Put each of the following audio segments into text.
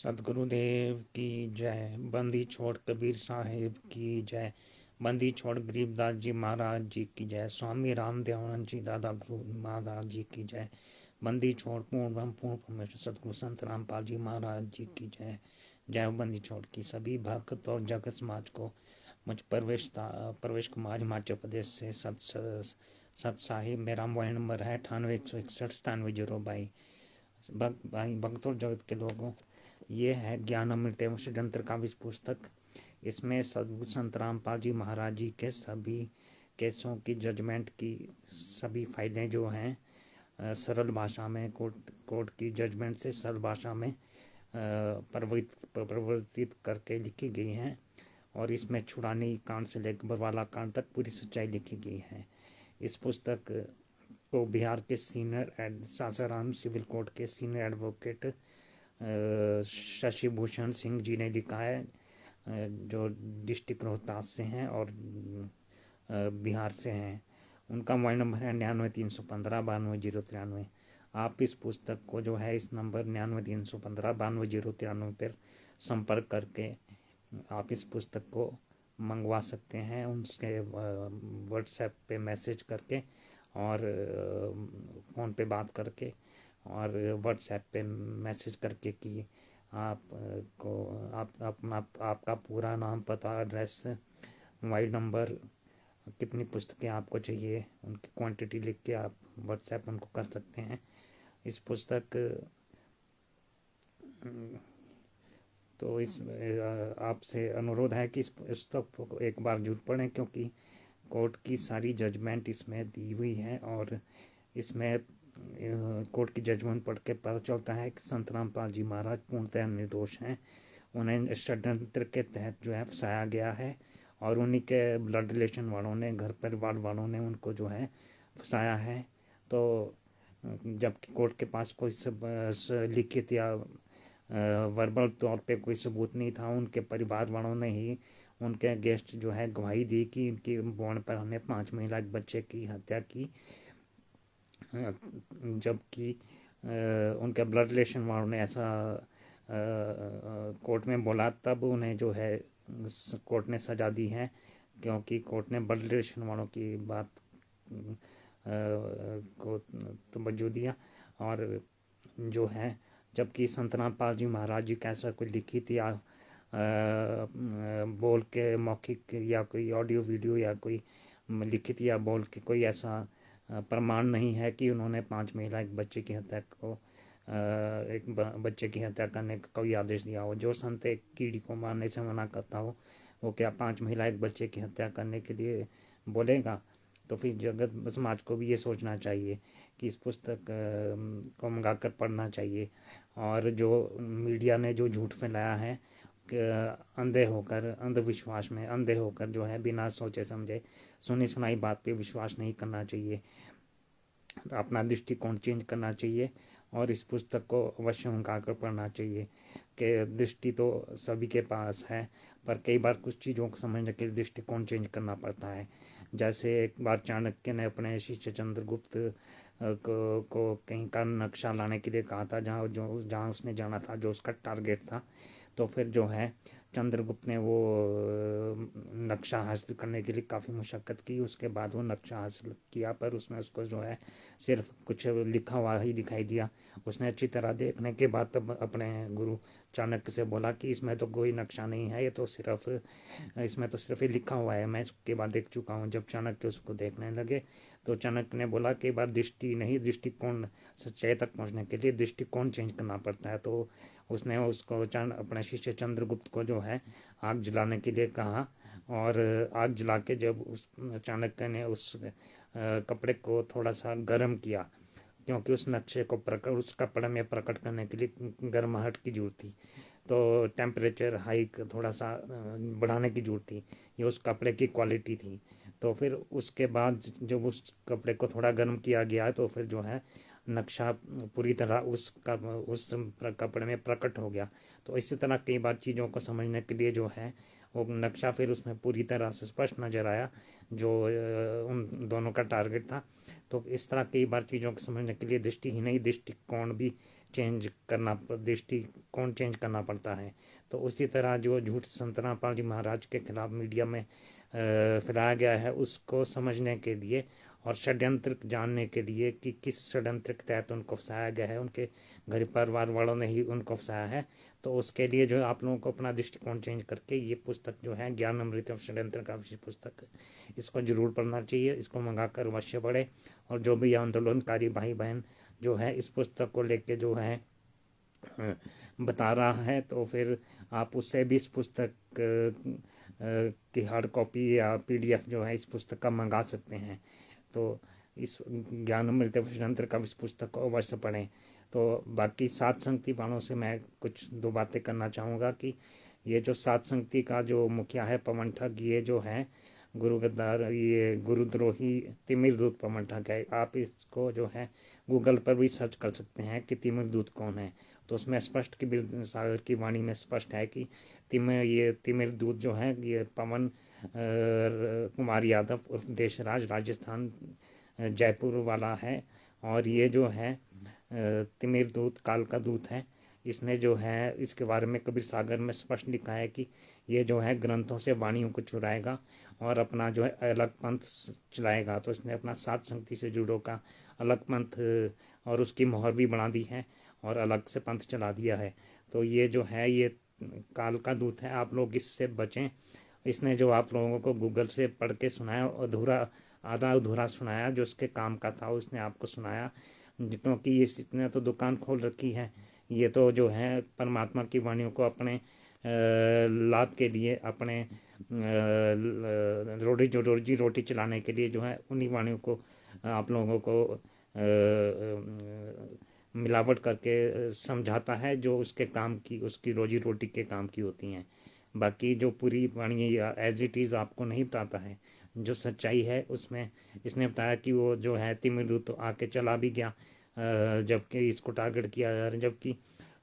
सदगुरुदेव की जय। बंदी छोड़ कबीर साहिब की जय। बंदी छोड़ गरीबदास जी महाराज जी की जय। स्वामी रामदेवानंद जी दादा गुरु महाराज जी की जय। बंदी छोड़ पूर्ण ब्रह्म पूर्ण परमेश्वर सदगुरु संत रामपाल जी महाराज जी की जय। जय हो बंदी छोड़ की सभी भक्त और जगत समाज को। मुझ प्रवेश कुमार हिमाचल प्रदेश से सत साहिब। मेरा मोबाइल नंबर है 98 161 97 022। भाई भक्त और जगत के लोगों, ये है ज्ञान अमृत एवं षड्यंत्र का विश्व पुस्तक। इसमें सदगुरु संत रामपाल जी महाराज जी के सभी केसों की जजमेंट की सभी फाइलें जो हैं सरल भाषा में कोर्ट की जजमेंट से सरल भाषा में प्रवर्तित करके लिखी गई हैं। और इसमें छुड़ानी कांड से लेकर बरवाला कांड तक पूरी सच्चाई लिखी गई है। इस पुस्तक को बिहार के सीनियर सासाराम सिविल कोर्ट के सीनियर एडवोकेट शशि भूषण सिंह जी ने लिखा है, जो डिस्ट्रिक्ट रोहतास से हैं और बिहार से हैं। उनका मोबाइल नंबर है 99 315 92 093। आप इस पुस्तक को जो है इस नंबर 99 315 92 093 पर संपर्क करके आप इस पुस्तक को मंगवा सकते हैं, उनके व्हाट्सएप पे मैसेज करके और फ़ोन पे बात करके और व्हाट्सएप पे मैसेज करके कि आपको आपका पूरा नाम, पता, एड्रेस, मोबाइल नंबर, कितनी पुस्तकें आपको चाहिए, उनकी क्वांटिटी लिख के आप व्हाट्सएप उनको कर सकते हैं। इस पुस्तक तो इस आपसे अनुरोध है कि इस पुस्तक को एक बार जरूर पढ़ें, क्योंकि कोर्ट की सारी जजमेंट इसमें दी हुई है और इसमें कोर्ट की जजमेंट पढ़ के पता चलता है कि संत रामपाल जी महाराज पूर्णतः निर्दोष हैं। उन्हें षड्यंत्र के तहत जो है फंसाया गया है और उन्हीं के ब्लड रिलेशन वालों ने, घर परिवार वालों ने उनको जो है फंसाया है। तो जबकि कोर्ट के पास कोई लिखित या वर्बल तौर पे कोई सबूत नहीं था, उनके परिवार वालों ने ही उनके अगेंस्ट जो है गवाही दी कि इनकी बॉन्ड पर हमने 5 महिला एक बच्चे की हत्या की। जबकि उनके ब्लड रिलेशन वालों ने ऐसा कोर्ट में बोला, तब उन्हें जो है कोर्ट ने सजा दी है, क्योंकि कोर्ट ने ब्लड रिलेशन वालों की बात को तवज्जो दिया। और जो है जबकि संत रामपाल जी महाराज जी कैसा कोई लिखित या बोल के मौखिक या कोई ऑडियो वीडियो या कोई लिखित या बोल के कोई ऐसा प्रमाण नहीं है कि उन्होंने 5 महिला एक बच्चे की हत्या को एक बच्चे की हत्या करने का कोई आदेश दिया हो। जो संत एक कीड़ी को मारने से मना करता हो, वो क्या 5 महिला एक बच्चे की हत्या करने के लिए बोलेगा? तो फिर जगत समाज को भी ये सोचना चाहिए कि इस पुस्तक को मंगा कर पढ़ना चाहिए। और जो मीडिया ने जो झूठ फैलाया है, अंधे होकर, अंधविश्वास में अंधे होकर जो है बिना सोचे समझे सुनी सुनाई बात पे विश्वास नहीं करना चाहिए। तो अपना दृष्टिकोण चेंज करना चाहिए और इस पुस्तक को अवश्य मंगाकर पढ़ना चाहिए। कि दृष्टि तो सभी के पास है, पर कई बार कुछ चीज़ों को समझने के लिए दृष्टिकोण चेंज करना पड़ता है। जैसे एक बार चाणक्य ने अपने शिष्य चंद्रगुप्त को कहीं का नक्शा लाने के लिए कहा था, जहाँ उसने जाना था, जो उसका टारगेट था। तो फिर जो है चंद्रगुप्त ने वो नक्शा हासिल करने के लिए काफ़ी मुशक्क़त की। उसके बाद वो नक्शा हासिल किया, पर उसमें उसको जो है सिर्फ कुछ लिखा हुआ ही दिखाई दिया। उसने अच्छी तरह देखने के बाद तब अपने गुरु चाणक्य से बोला कि इसमें तो कोई नक्शा नहीं है, ये तो इसमें तो सिर्फ ये लिखा हुआ है, मैं इसके बाद देख चुका हूँ। जब चाणक्य उसको देखने लगे तो चाणक्य ने बोला कि बार दृष्टि नहीं, दृष्टिकोण, सच्चाई तक पहुँचने के लिए दृष्टिकोण चेंज करना पड़ता है। तो उसने उसको अपने शिष्य चंद्रगुप्त को जो है आग जलाने के लिए कहा और आग जला के जब उस चाणक्य ने उस कपड़े को थोड़ा सा गर्म किया, क्योंकि उस नक्शे को उस कपड़े में प्रकट करने के लिए गर्माहट की जरूरत थी, तो टेम्परेचर हाइक थोड़ा सा बढ़ाने की जरूरत थी। ये उस कपड़े की क्वालिटी थी। तो फिर उसके बाद जब उस कपड़े को थोड़ा गर्म किया गया, तो फिर जो है नक्शा पूरी तरह उस कपड़े में प्रकट हो गया। तो इसी तरह कई बार चीज़ों को समझने के लिए जो है वो नक्शा फिर उसमें पूरी तरह से स्पष्ट नजर आया, जो उन दोनों का टारगेट था। तो इस तरह कई बार चीज़ों को समझने के लिए दृष्टि ही नहीं, दृष्टिकोण भी दृष्टिकोण चेंज करना पड़ता है। तो उसी तरह जो झूठ संत रामपाल जी महाराज के खिलाफ मीडिया में फैलाया गया है, उसको समझने के लिए और षड्यंत्र जानने के लिए कि किस षड्यंत्र के तहत उनको फंसाया गया है, उनके घर परिवार वालों ने ही उनको फंसाया है, तो उसके लिए जो है आप लोगों को अपना दृष्टिकोण चेंज करके ये पुस्तक जो है ज्ञान अमृत षड्यंत्र का विषय पुस्तक, इसको जरूर पढ़ना चाहिए। इसको मंगाकर अवश्य पढ़े। और जो भी आंदोलनकारी भाई बहन जो है इस पुस्तक को लेके जो है बता रहा है, तो फिर आप उससे भी इस पुस्तक की हार्ड कॉपी या PDF जो है इस पुस्तक का मंगा सकते हैं। तो इस ज्ञान अमृत षड्यंत्र का इस पुस्तक को अवश्य पढ़ें। तो बाकी सात संगति वालों से मैं कुछ दो बातें करना चाहूँगा कि ये जो सात संगति का जो मुखिया है पवन ठग, ये जो है गुरु गद्दार, ये गुरुद्रोही तिमिर दूत पवन ठग है। आप इसको जो है गूगल पर भी सर्च कर सकते हैं कि तिमिर दूत कौन है। तो उसमें स्पष्ट की सागर की वाणी में स्पष्ट है कि ये तिमिर दूत जो है ये पवन कुमार यादव उर्फ देशराज राजस्थान जयपुर वाला है। और ये जो है तिमिर दूत काल का दूत है। इसने जो है इसके बारे में कबीर सागर में स्पष्ट लिखा है कि ये जो है ग्रंथों से वाणियों को चुराएगा और अपना जो है अलग पंथ चलाएगा। तो इसने अपना सात संगति से जुड़ो का अलग पंथ और उसकी मोहर भी बना दी है और अलग से पंथ चला दिया है। तो ये जो है ये काल का दूत है, आप लोग इससे बचें। इसने जो आप लोगों को गूगल से पढ़ के सुनाया, आधा अधूरा सुनाया, जो उसके काम का था उसने आपको सुनाया, क्योंकि ये इसने तो दुकान खोल रखी है। ये तो जो है परमात्मा की वाणियों को अपने लाभ के लिए, अपने रोजी रोटी चलाने के लिए जो है उन्हीं वाणियों को आप लोगों को मिलावट करके समझाता है, जो उसके काम की, उसकी रोजी रोटी के काम की होती हैं। बाकी जो पूरी वाणी एज इट इज़ आपको नहीं बताता है। जो सच्चाई है उसमें इसने बताया कि वो जो है तिमिर दूत आके चला भी गया, जबकि इसको टारगेट किया जा रहा है। जबकि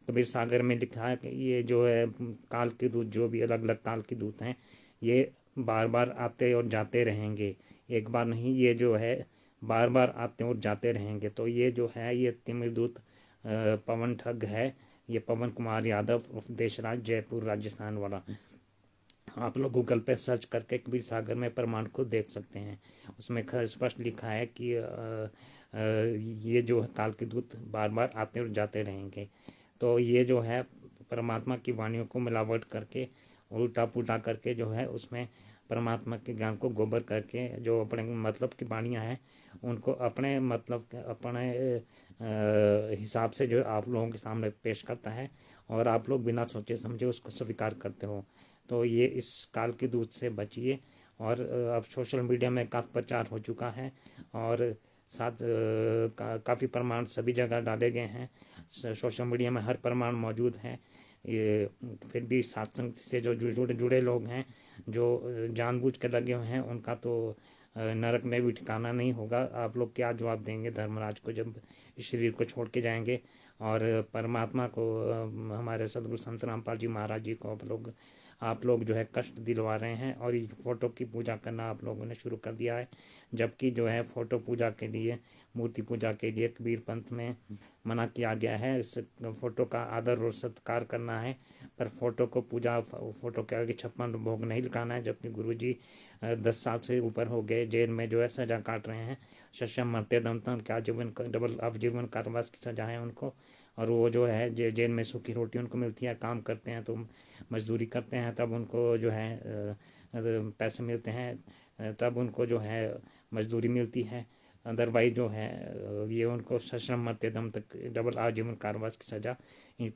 कबीर सागर में लिखा है कि ये जो है काल के दूत, जो भी अलग अलग काल के दूत हैं, ये बार बार आते और जाते रहेंगे, एक बार नहीं, ये जो है बार बार आते और जाते रहेंगे। तो ये जो है ये तिमिर दूत पवन ठग है, ये पवन कुमार यादव उर्फ देशराज जयपुर राजस्थान वाला। आप लोग गूगल पे सर्च करके कबीर सागर में प्रमाण को देख सकते हैं। उसमें स्पष्ट लिखा है कि ये जो है काल के दूत बार बार आते और जाते रहेंगे। तो ये जो है परमात्मा की वाणियों को मिलावट करके, उल्टा पुल्टा करके जो है उसमें परमात्मा के ज्ञान को गोबर करके जो अपने मतलब की वाणियाँ हैं उनको अपने मतलब अपने हिसाब से जो आप लोगों के सामने पेश करता है और आप लोग बिना सोचे समझे उसको स्वीकार करते हो। तो ये इस काल के दूत से बचिए। और अब सोशल मीडिया में काफ़ी प्रचार हो चुका है और साथ काफ़ी प्रमाण सभी जगह डाले गए हैं। सोशल मीडिया में हर प्रमाण मौजूद है। ये फिर भी सत्संग से जो जुड़े लोग हैं, जो जानबूझ कर लगे हुए हैं, उनका तो नरक में भी ठिकाना नहीं होगा। आप लोग क्या जवाब देंगे धर्मराज को जब इस शरीर को छोड़ के जाएंगे? और परमात्मा को, हमारे सदगुरु संत रामपाल जी महाराज जी को आप लोग जो है कष्ट दिलवा रहे हैं और इस फोटो की पूजा करना आप लोगों ने शुरू कर दिया है। जबकि जो है फोटो पूजा के लिए, मूर्ति पूजा के लिए कबीर पंथ में मना किया गया है। इस फोटो का आदर और सत्कार करना है, पर फोटो को पूजा, फोटो के आगे 56 भोग नहीं लगाना है। जबकि गुरुजी 10 साल से ऊपर हो गए जेल में जो है सजा काट रहे हैं, सशम मरते दम तक क्या जीवन डबल आजीवन कारावास की सजा है उनको। और वो जो है जेल में सूखी रोटी उनको मिलती है, काम करते हैं तो मजदूरी करते हैं तब उनको जो है पैसे मिलते हैं, तब उनको जो है मजदूरी मिलती है। अदरवाइज जो है ये उनको सश्रम मरते दम तक डबल आजीवन कारावास की सजा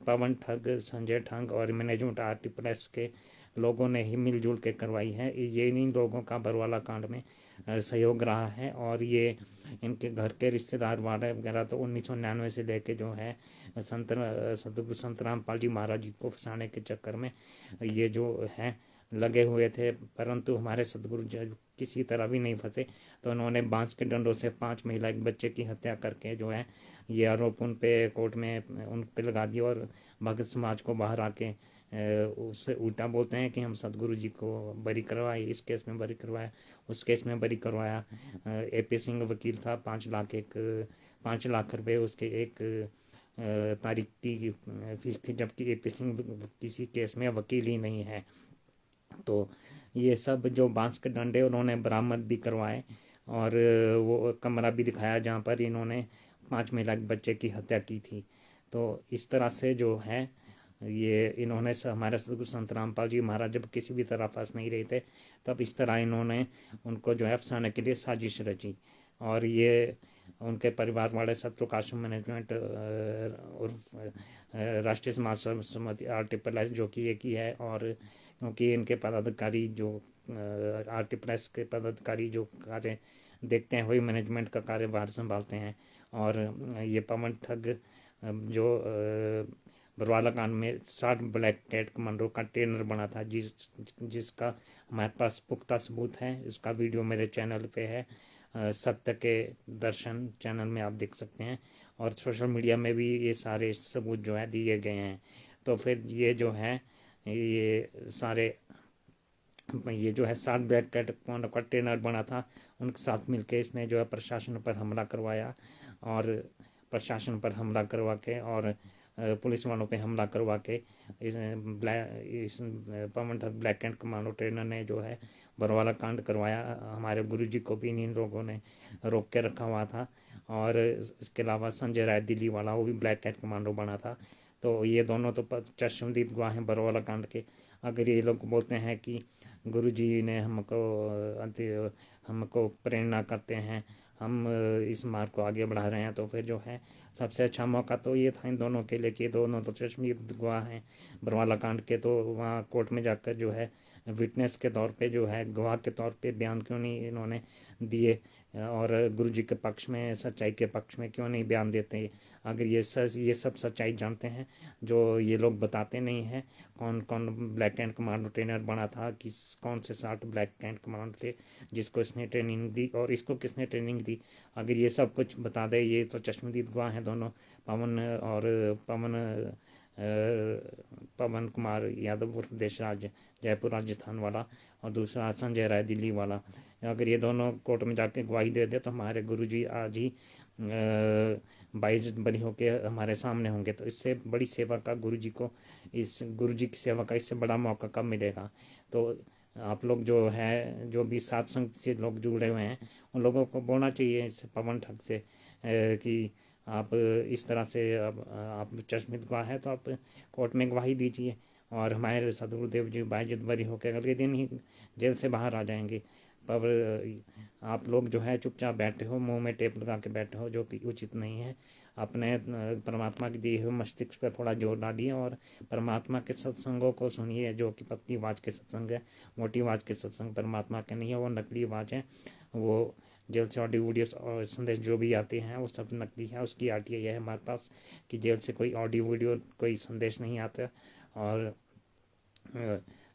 पवन ठग, संजय ठग और मैनेजमेंट आरटी प्रेस के लोगों ने ही मिलजुल के करवाई है। ये इन लोगों का बरवाला कांड में सहयोग रहा है। और ये इनके घर के रिश्तेदार वाले वगैरह तो 1999 से लेके जो है सतगुरु संत रामपाल जी महाराज जी को फंसाने के चक्कर में ये जो है लगे हुए थे, परंतु हमारे सतगुरु जब किसी तरह भी नहीं फंसे। तो उन्होंने बांस के डंडों से 5 महिला एक बच्चे की हत्या करके जो है ये आरोप उन पे कोर्ट में उन पे लगा दिया और भगत समाज को बाहर आके उससे उल्टा बोलते हैं कि हम सतगुरु जी को बरी करवाए, इस केस में बरी करवाया, उस केस में बरी करवाया। AP सिंह वकील था, 5 लाख रुपए उसके एक तारीख की फीस थी, जबकि एपी सिंह किसी केस में वकील ही नहीं है। तो ये सब जो बांस के डंडे उन्होंने बरामद भी करवाए और वो कमरा भी दिखाया जहाँ पर इन्होंने 5 महिला बच्चे की हत्या की थी। तो इस तरह से जो है ये इन्होंने हमारे सदगुरु संत रामपाल जी महाराज जब किसी भी तरह फंस नहीं रहे थे, तब इस तरह इन्होंने उनको जो है फंसाने के लिए साजिश रची। और ये उनके परिवार वाले सतलोक आश्रम मैनेजमेंट और राष्ट्रीय समाज समिति RSS जो कि एक ही है, और क्योंकि इनके पदाधिकारी जो RSS के पदाधिकारी जो कार्य देखते हैं वही मैनेजमेंट का कार्यभार संभालते हैं। और ये पवन ठग जो बरवाला कांड में 60 ब्लैक कैट कमांडो का ट्रेनर बना था, जिसका हमारे पास पुख्ता सबूत है। इसका वीडियो मेरे चैनल पे है, सत्य के दर्शन चैनल में आप देख सकते हैं, और सोशल मीडिया में भी ये सारे सबूत जो है दिए गए हैं। तो फिर ये जो है ये सारे ये जो है 60 ब्लैक कैट कमांडो का ट्रेनर बना था, उनके साथ मिलकर इसने जो है प्रशासन पर हमला करवाया, और प्रशासन पर हमला करवा के और पुलिस वालों पे हमला करवा के इस पवन ठग ब्लैक कैट कमांडो ट्रेनर ने जो है बरवाला कांड करवाया। हमारे गुरुजी को भी इन लोगों ने रोक के रखा हुआ था। और इसके अलावा संजय राय दिल्ली वाला, वो भी ब्लैक कैट कमांडो बना था। तो ये दोनों तो चश्मदीद गवाह हैं बरवाला कांड के। अगर ये लोग बोलते हैं कि गुरुजी ने हमको प्रेरणा करते हैं, हम इस मार्ग को आगे बढ़ा रहे हैं, तो फिर जो है सबसे अच्छा मौका तो ये था इन दोनों के लिए कि दोनों तो चश्मदीद गवाह हैं बरवाला कांड के। तो वहाँ कोर्ट में जाकर जो है विटनेस के तौर पे जो है गवाह के तौर पे बयान क्यों नहीं इन्होंने दिए, और गुरुजी के पक्ष में सच्चाई के पक्ष में क्यों नहीं बयान देते। अगर ये सब सच्चाई जानते हैं जो ये लोग बताते नहीं हैं, कौन कौन ब्लैक कैट कमांडो ट्रेनर बना था, कौन से 60 ब्लैक कैट कमांडो थे जिसको इसने ट्रेनिंग दी और इसको किसने ट्रेनिंग दी, अगर ये सब कुछ बता दे। ये तो चश्मदीद गवाह हैं दोनों, पवन कुमार यादव उर्फ देशराज जयपुर राजस्थान वाला, और दूसरा संजय राय दिल्ली वाला। अगर ये दोनों कोर्ट में जाके गवाही दे दे तो हमारे गुरुजी आज ही 22 बरी होके हमारे सामने होंगे। तो इससे बड़ी सेवा का गुरुजी की सेवा का इससे बड़ा मौका कब मिलेगा। तो आप लोग जो है जो भी सत्संग से लोग जुड़े हुए हैं उन लोगों को बोलना चाहिए इस पवन ठग से कि आप इस तरह से आप चश्मित गवाह है तो आप कोर्ट में गवाही दीजिए, और हमारे सदगुरुदेव जी 22 जनवरी होकर अगले दिन ही जेल से बाहर आ जाएंगे। पर आप लोग जो है चुपचाप बैठे हो, मुंह में टेप लगा के बैठे हो, जो कि उचित नहीं है। अपने परमात्मा के दिए हुए मस्तिष्क पर थोड़ा जोर डालिए और परमात्मा के सत्संगों को सुनिए, जो कि पतली आवाज के सत्संग है। मोटी आवाज के सत्संग परमात्मा के नहीं है, वो नकली आवाज है। वो जेल से ऑडियो वीडियो और संदेश जो भी आते हैं वो सब नकली है। उसकी RTI है हमारे पास कि जेल से कोई ऑडियो वीडियो कोई संदेश नहीं आता। और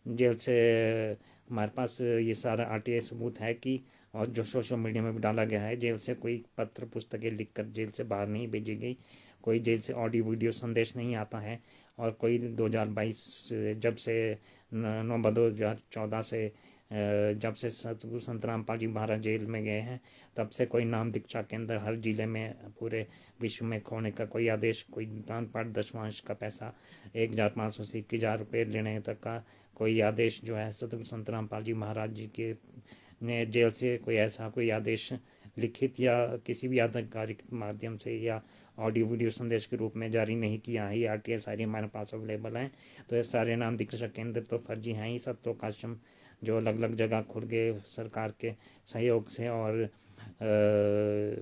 जेल से हमारे पास ये सारा RTI सबूत है कि, और जो सोशल मीडिया में भी डाला गया है, जेल से कोई पत्र पुस्तकें लिखकर जेल से बाहर नहीं भेजी गई, कोई जेल से ऑडियो वीडियो संदेश नहीं आता है, और कोई 2022 जब से 9/2014 से जब से सतगुरु संत रामपाल जी महाराज जेल में गए हैं, तब से कोई नाम दीक्षा केंद्र हर जिले में पूरे विश्व में खोलने का कोई आदेश, कोई दान पाठ दशवांश का पैसा 1,500 से 21,000 रुपये लेने तक का कोई आदेश जो है सतगुरु संत रामपाल जी महाराज जी के ने जेल से कोई ऐसा कोई आदेश लिखित या किसी भी आधिकारिक माध्यम से या ऑडियो वीडियो संदेश के रूप में जारी नहीं किया है। ये RTI सारी हमारे पास अवेलेबल हैं। तो ये सारे नाम दीक्षा केंद्र तो फर्जी हैं ही सब। तो आश्रम जो अलग अलग जगह खुल गए सरकार के सहयोग से और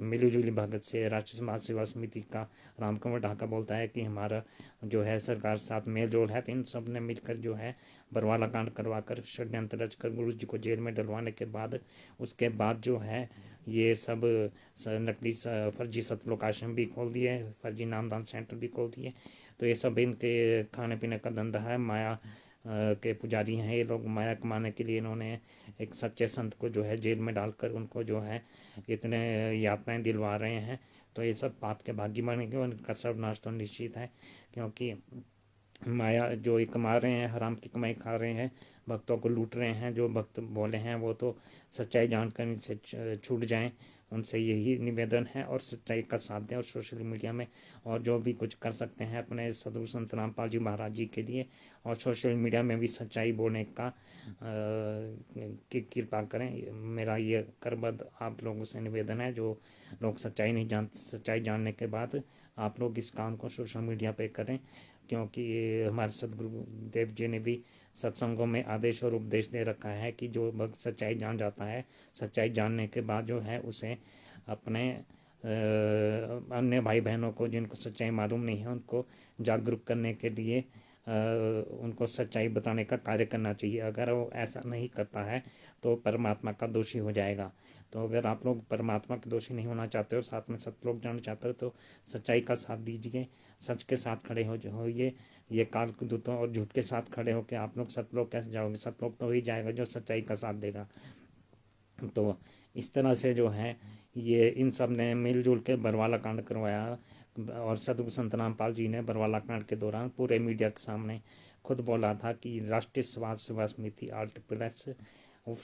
मिलीजुली भगत से। राष्ट्रीय समाज सेवा समिति का रामकुमार ढाका बोलता है कि हमारा जो है सरकार साथ मेल जोल है। तो इन सब ने मिलकर जो है बरवाला कांड करवा कर षड्यंत्र रचकर गुरु जी को जेल में डलवाने के बाद उसके बाद जो है ये सब नकली फर्जी सतलोक आश्रम भी खोल दिए, फर्जी नामदान सेंटर भी खोल दिए। तो ये सब इनके खाने पीने का धंधा है। माया के पुजारी हैं ये लोग। माया कमाने के लिए इन्होंने एक सच्चे संत को जो है जेल में डालकर उनको जो है इतने यातनाएं दिलवा रहे हैं। तो ये सब पाप के भागी बनेंगे, उनका सर्वनाश तो निश्चित है, क्योंकि माया जो ये कमा रहे हैं, हराम की कमाई खा रहे हैं, भक्तों को लूट रहे हैं। जो भक्त बोले हैं वो तो सच्चाई जानकर इनसे छूट जाएं, उनसे यही निवेदन है, और सच्चाई का साथ दें और सोशल मीडिया में और जो भी कुछ कर सकते हैं अपने सदगुरु संत रामपाल जी महाराज जी के लिए, और सोशल मीडिया में भी सच्चाई बोलने का की कृपा करें। मेरा ये करबद्ध आप लोगों से निवेदन है। जो लोग सच्चाई जानने के बाद आप लोग इस काम को सोशल मीडिया पे करें, क्योंकि हमारे सदगुरु देव जी ने भी सत्संगों में आदेश और उपदेश दे रखा है कि जो भक्त सच्चाई जान जाता है, सच्चाई जानने के बाद जो है उसे अपने अन्य भाई बहनों को जिनको सच्चाई मालूम नहीं है उनको जागरूक करने के लिए उनको सच्चाई बताने का कार्य करना चाहिए। अगर वो ऐसा नहीं करता है तो परमात्मा का दोषी हो जाएगा। तो अगर आप लोग परमात्मा के दोषी नहीं होना चाहते हो, साथ में सतलोक जानना चाहते हो, तो सच्चाई का साथ दीजिए, सच के साथ खड़े होइए। ये काल दूतों और झूठ के साथ खड़े होकर आप लोग सतलोक कैसे जाओगे? सतलोक तो ही जाएगा जो सच्चाई का साथ देगा। तो इस तरह से जो है ये इन सब ने मिलजुल के बरवाला कांड करवाया, और सदगुरु संत रामपाल जी ने बरवाला कांड के दौरान पूरे मीडिया के सामने खुद बोला था कि राष्ट्रीय समाज सेवा समिति RTPS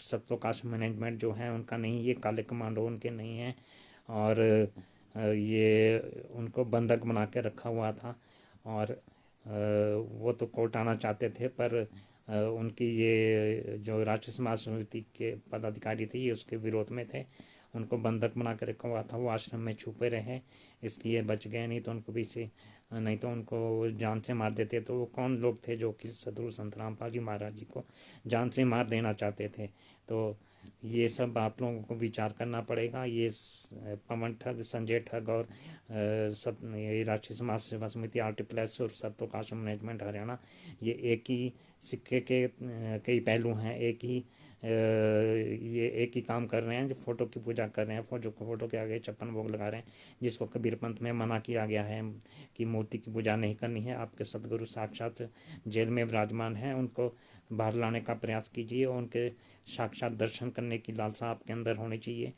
सतलोकाश मैनेजमेंट जो है उनका नहीं, ये काले कमांडो उनके नहीं है, और ये उनको बंधक बना के रखा हुआ था, और वो तो कोर्ट आना चाहते थे, पर उनकी ये जो राष्ट्रीय समाज समिति के पदाधिकारी थे ये उसके विरोध में थे, उनको बंधक बना कर रखा हुआ था। वो आश्रम में छुपे रहे, इसलिए बच गए, नहीं तो उनको जान से मार देते। तो वो कौन लोग थे जो कि सदगुरु संत रामपाल जी महाराज जी को जान से मार देना चाहते थे? तो ये सब आप लोगों को विचार करना पड़ेगा। ये पवन ठग, संजय ठग और ये राष्ट्रीय समाज सेवा समिति RTPS और सतलोकाश मैनेजमेंट हरियाणा, ये एक ही सिक्के के कई पहलू हैं। ये एक ही काम कर रहे हैं, जो फोटो की पूजा कर रहे हैं, फोटो के आगे 56 भोग लगा रहे हैं, जिसको कबीर पंथ में मना किया गया है कि मूर्ति की पूजा नहीं करनी है। आपके सदगुरु साक्षात जेल में विराजमान हैं, उनको बाहर लाने का प्रयास कीजिए, और उनके साक्षात दर्शन करने की लालसा आपके अंदर होनी चाहिए।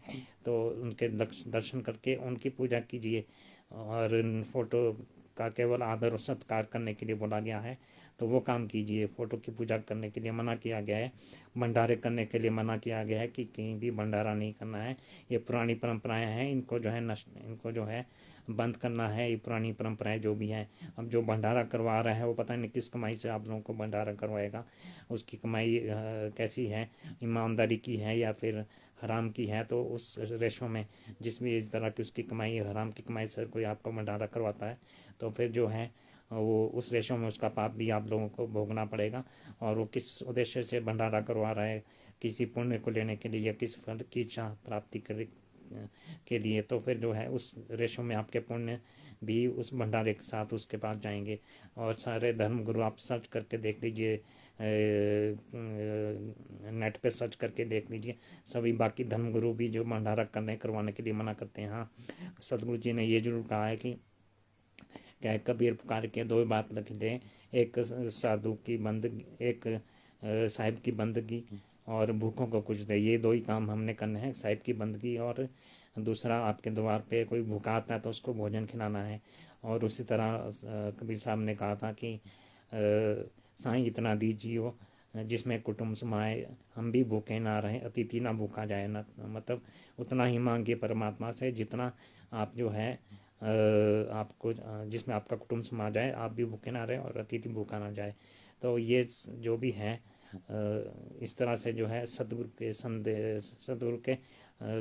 तो उनके दर्शन करके उनकी पूजा कीजिए, और फोटो का केवल आदर और सत्कार करने के लिए बोला गया है तो वो काम कीजिए। फोटो की पूजा करने के लिए मना किया गया है, भंडारे करने के लिए मना किया गया है कि कहीं भी भंडारा नहीं करना है। ये पुरानी परंपराएं हैं, इनको जो है बंद करना है। ये पुरानी परंपराएं जो भी हैं, अब जो भंडारा करवा रहा है वो पता नहीं किस कमाई से आप लोगों को भंडारा करवाएगा, उसकी कमाई कैसी है, ईमानदारी की है या फिर हराम की है। तो उस रेशो में जिसमें इस तरह की उसकी कमाई हराम की कमाई से कोई आपको भंडारा करवाता है तो फिर जो है वो उस रेशो में उसका पाप भी आप लोगों को भोगना पड़ेगा। और वो किस उद्देश्य से भंडारा करवा रहा है, किसी पुण्य को लेने के लिए या किस फल की इच्छा प्राप्ति के लिए, तो फिर जो है उस रेशो में आपके पुण्य भी उस भंडारे के साथ उसके पास जाएंगे। और सारे धर्म गुरु आप सर्च करके देख लीजिए, नेट पे सर्च करके देख लीजिए, सभी बाकी धर्म गुरु भी जो भंडारा करवाने के लिए मना करते हैं। हाँ, सदगुरु जी ने ये जरूर कहा है कि क्या कबीर पुकार के दो बात लिख दे, एक साधु की बंदगी, एक साहिब की बंदगी और भूखों को कुछ दे। ये दो ही काम हमने करने हैं, साहिब की बंदगी और दूसरा आपके द्वार पे कोई भूखा आता है तो उसको भोजन खिलाना है। और उसी तरह कबीर साहब ने कहा था कि साईं इतना दीजियो जिसमें कुटुंब समाए, हम भी भूखे ना रहें, अतिथि ना भूखा जाए ना। मतलब उतना ही मांगिए परमात्मा से जितना आप जो है आपको जिसमें आपका कुटुंब समा जाए, आप भी भूखे ना रहे और अतिथि भूखा ना जाए। तो ये जो भी है इस तरह से जो है सदगुरु के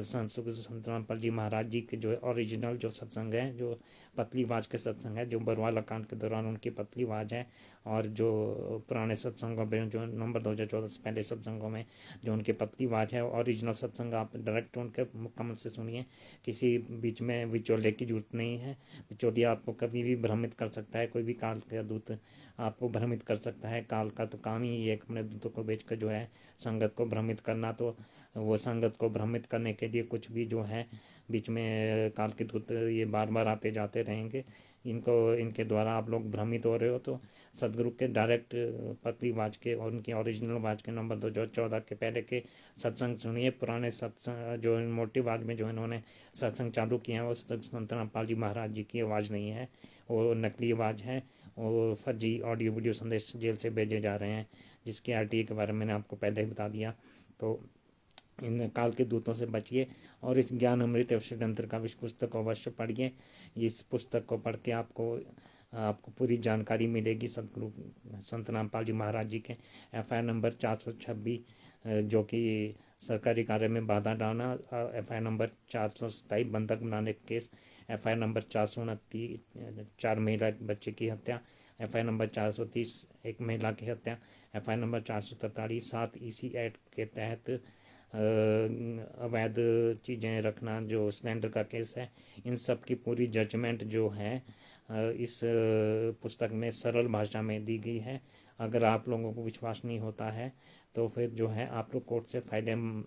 संत रामपाल जी महाराज जी के जो है ओरिजिनल जो सत्संग है, जो पतली आवाज के सत्संग है, जो बरवाला कांड के दौरान उनकी पतली आवाज है, और जो पुराने सत्संगों में जो नवंबर 2014 से पहले सत्संगों में जो उनकी पतली आवाज है, ओरिजिनल सत्संग आप डायरेक्ट उनके मुकम्मल से सुनिए। किसी बीच में विचोले की जरूरत नहीं है। विचोलिया आपको कभी भी भ्रमित कर सकता है, कोई भी काल का दूत आपको भ्रमित कर सकता है। काल का तो काम ही एक अपने दूतों को बेचकर जो है संगत को भ्रमित करना। तो वो संगत को भ्रमित करने के लिए कुछ भी जो है बीच में काल के दूत ये बार बार आते जाते रहेंगे। इनके द्वारा आप लोग भ्रमित हो रहे हो तो सदगुरु के डायरेक्ट पतली आवाज के और उनकी ओरिजिनल आवाज के नवंबर 2014 के पहले के सत्संग सुनिए। पुराने सत्संग जो मोटी आवाज में जो इन्होंने सत्संग चालू किए हैं वो संत रामपाल जी महाराज जी की आवाज़ नहीं है, वो नकली आवाज़ है। वो फर्जी ऑडियो वीडियो संदेश जेल से भेजे जा रहे हैं, जिसके RTA के बारे में मैंने आपको पहले ही बता दिया। तो इन काल के दूतों से बचिए और इस ज्ञान अमृत षड्यंत्र का विश्व पुस्तक को अवश्य पढ़िए। इस पुस्तक को पढ़ के आपको पूरी जानकारी मिलेगी सतगुरु संत रामपाल जी महाराज जी के FIR नंबर 426 जो कि सरकारी कार्य में बाधा डालना, FIR नंबर 427 बंधक बनाने के केस, FIR नंबर 429 4 महिला बच्चे की हत्या, FIR नंबर 430 एक महिला की हत्या, FIR नंबर 443 7 EC एक्ट के तहत अवैध चीज़ें रखना जो सिलेंडर का केस है। इन सब की पूरी जजमेंट जो है इस पुस्तक में सरल भाषा में दी गई है। अगर आप लोगों को विश्वास नहीं होता है तो फिर जो है आप लोग कोर्ट से फाइलें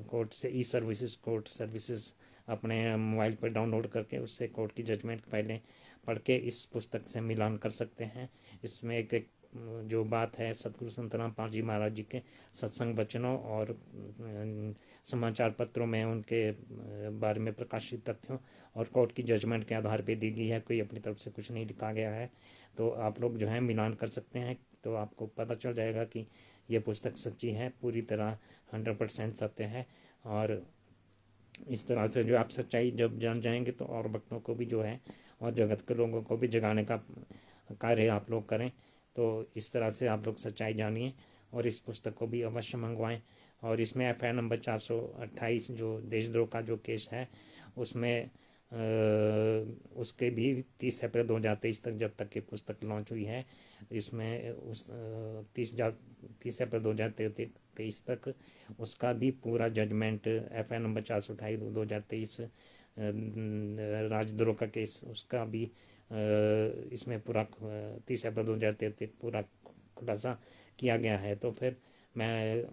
कोर्ट से कोर्ट सर्विसेज अपने मोबाइल पर डाउनलोड करके उससे कोर्ट की जजमेंट फाइलें पढ़ के इस पुस्तक से मिलान कर सकते हैं। इसमें एक जो बात है सतगुरु संत रामपाल जी महाराज जी के सत्संग वचनों और समाचार पत्रों में उनके बारे में प्रकाशित तथ्यों और कोर्ट की जजमेंट के आधार पर दी गई है। कोई अपनी तरफ से कुछ नहीं लिखा गया है। तो आप लोग जो है मिलान कर सकते हैं, तो आपको पता चल जाएगा कि ये पुस्तक सच्ची है, पूरी तरह 100% सत्य है। और इस तरह से जो आप सच्चाई जब जान जाएंगे तो और भक्तों को भी जो है और जगत के लोगों को भी जगाने का कार्य आप लोग करें। तो इस तरह से आप लोग सच्चाई जानिए और इस पुस्तक को भी अवश्य मंगवाएं। और इसमें FIR नंबर 428 जो देशद्रोह का जो केस है उसमें उसके भी 30 अप्रैल 2023 तक जब तक ये पुस्तक लॉन्च हुई है इसमें उस 30 अप्रैल 2023 तक उसका भी पूरा जजमेंट FIR नंबर 428 2023 राजद्रोह का केस उसका भी इसमें पूरा 30 अप्रैल 2023 पूरा खुलासा किया गया है। तो फिर मैं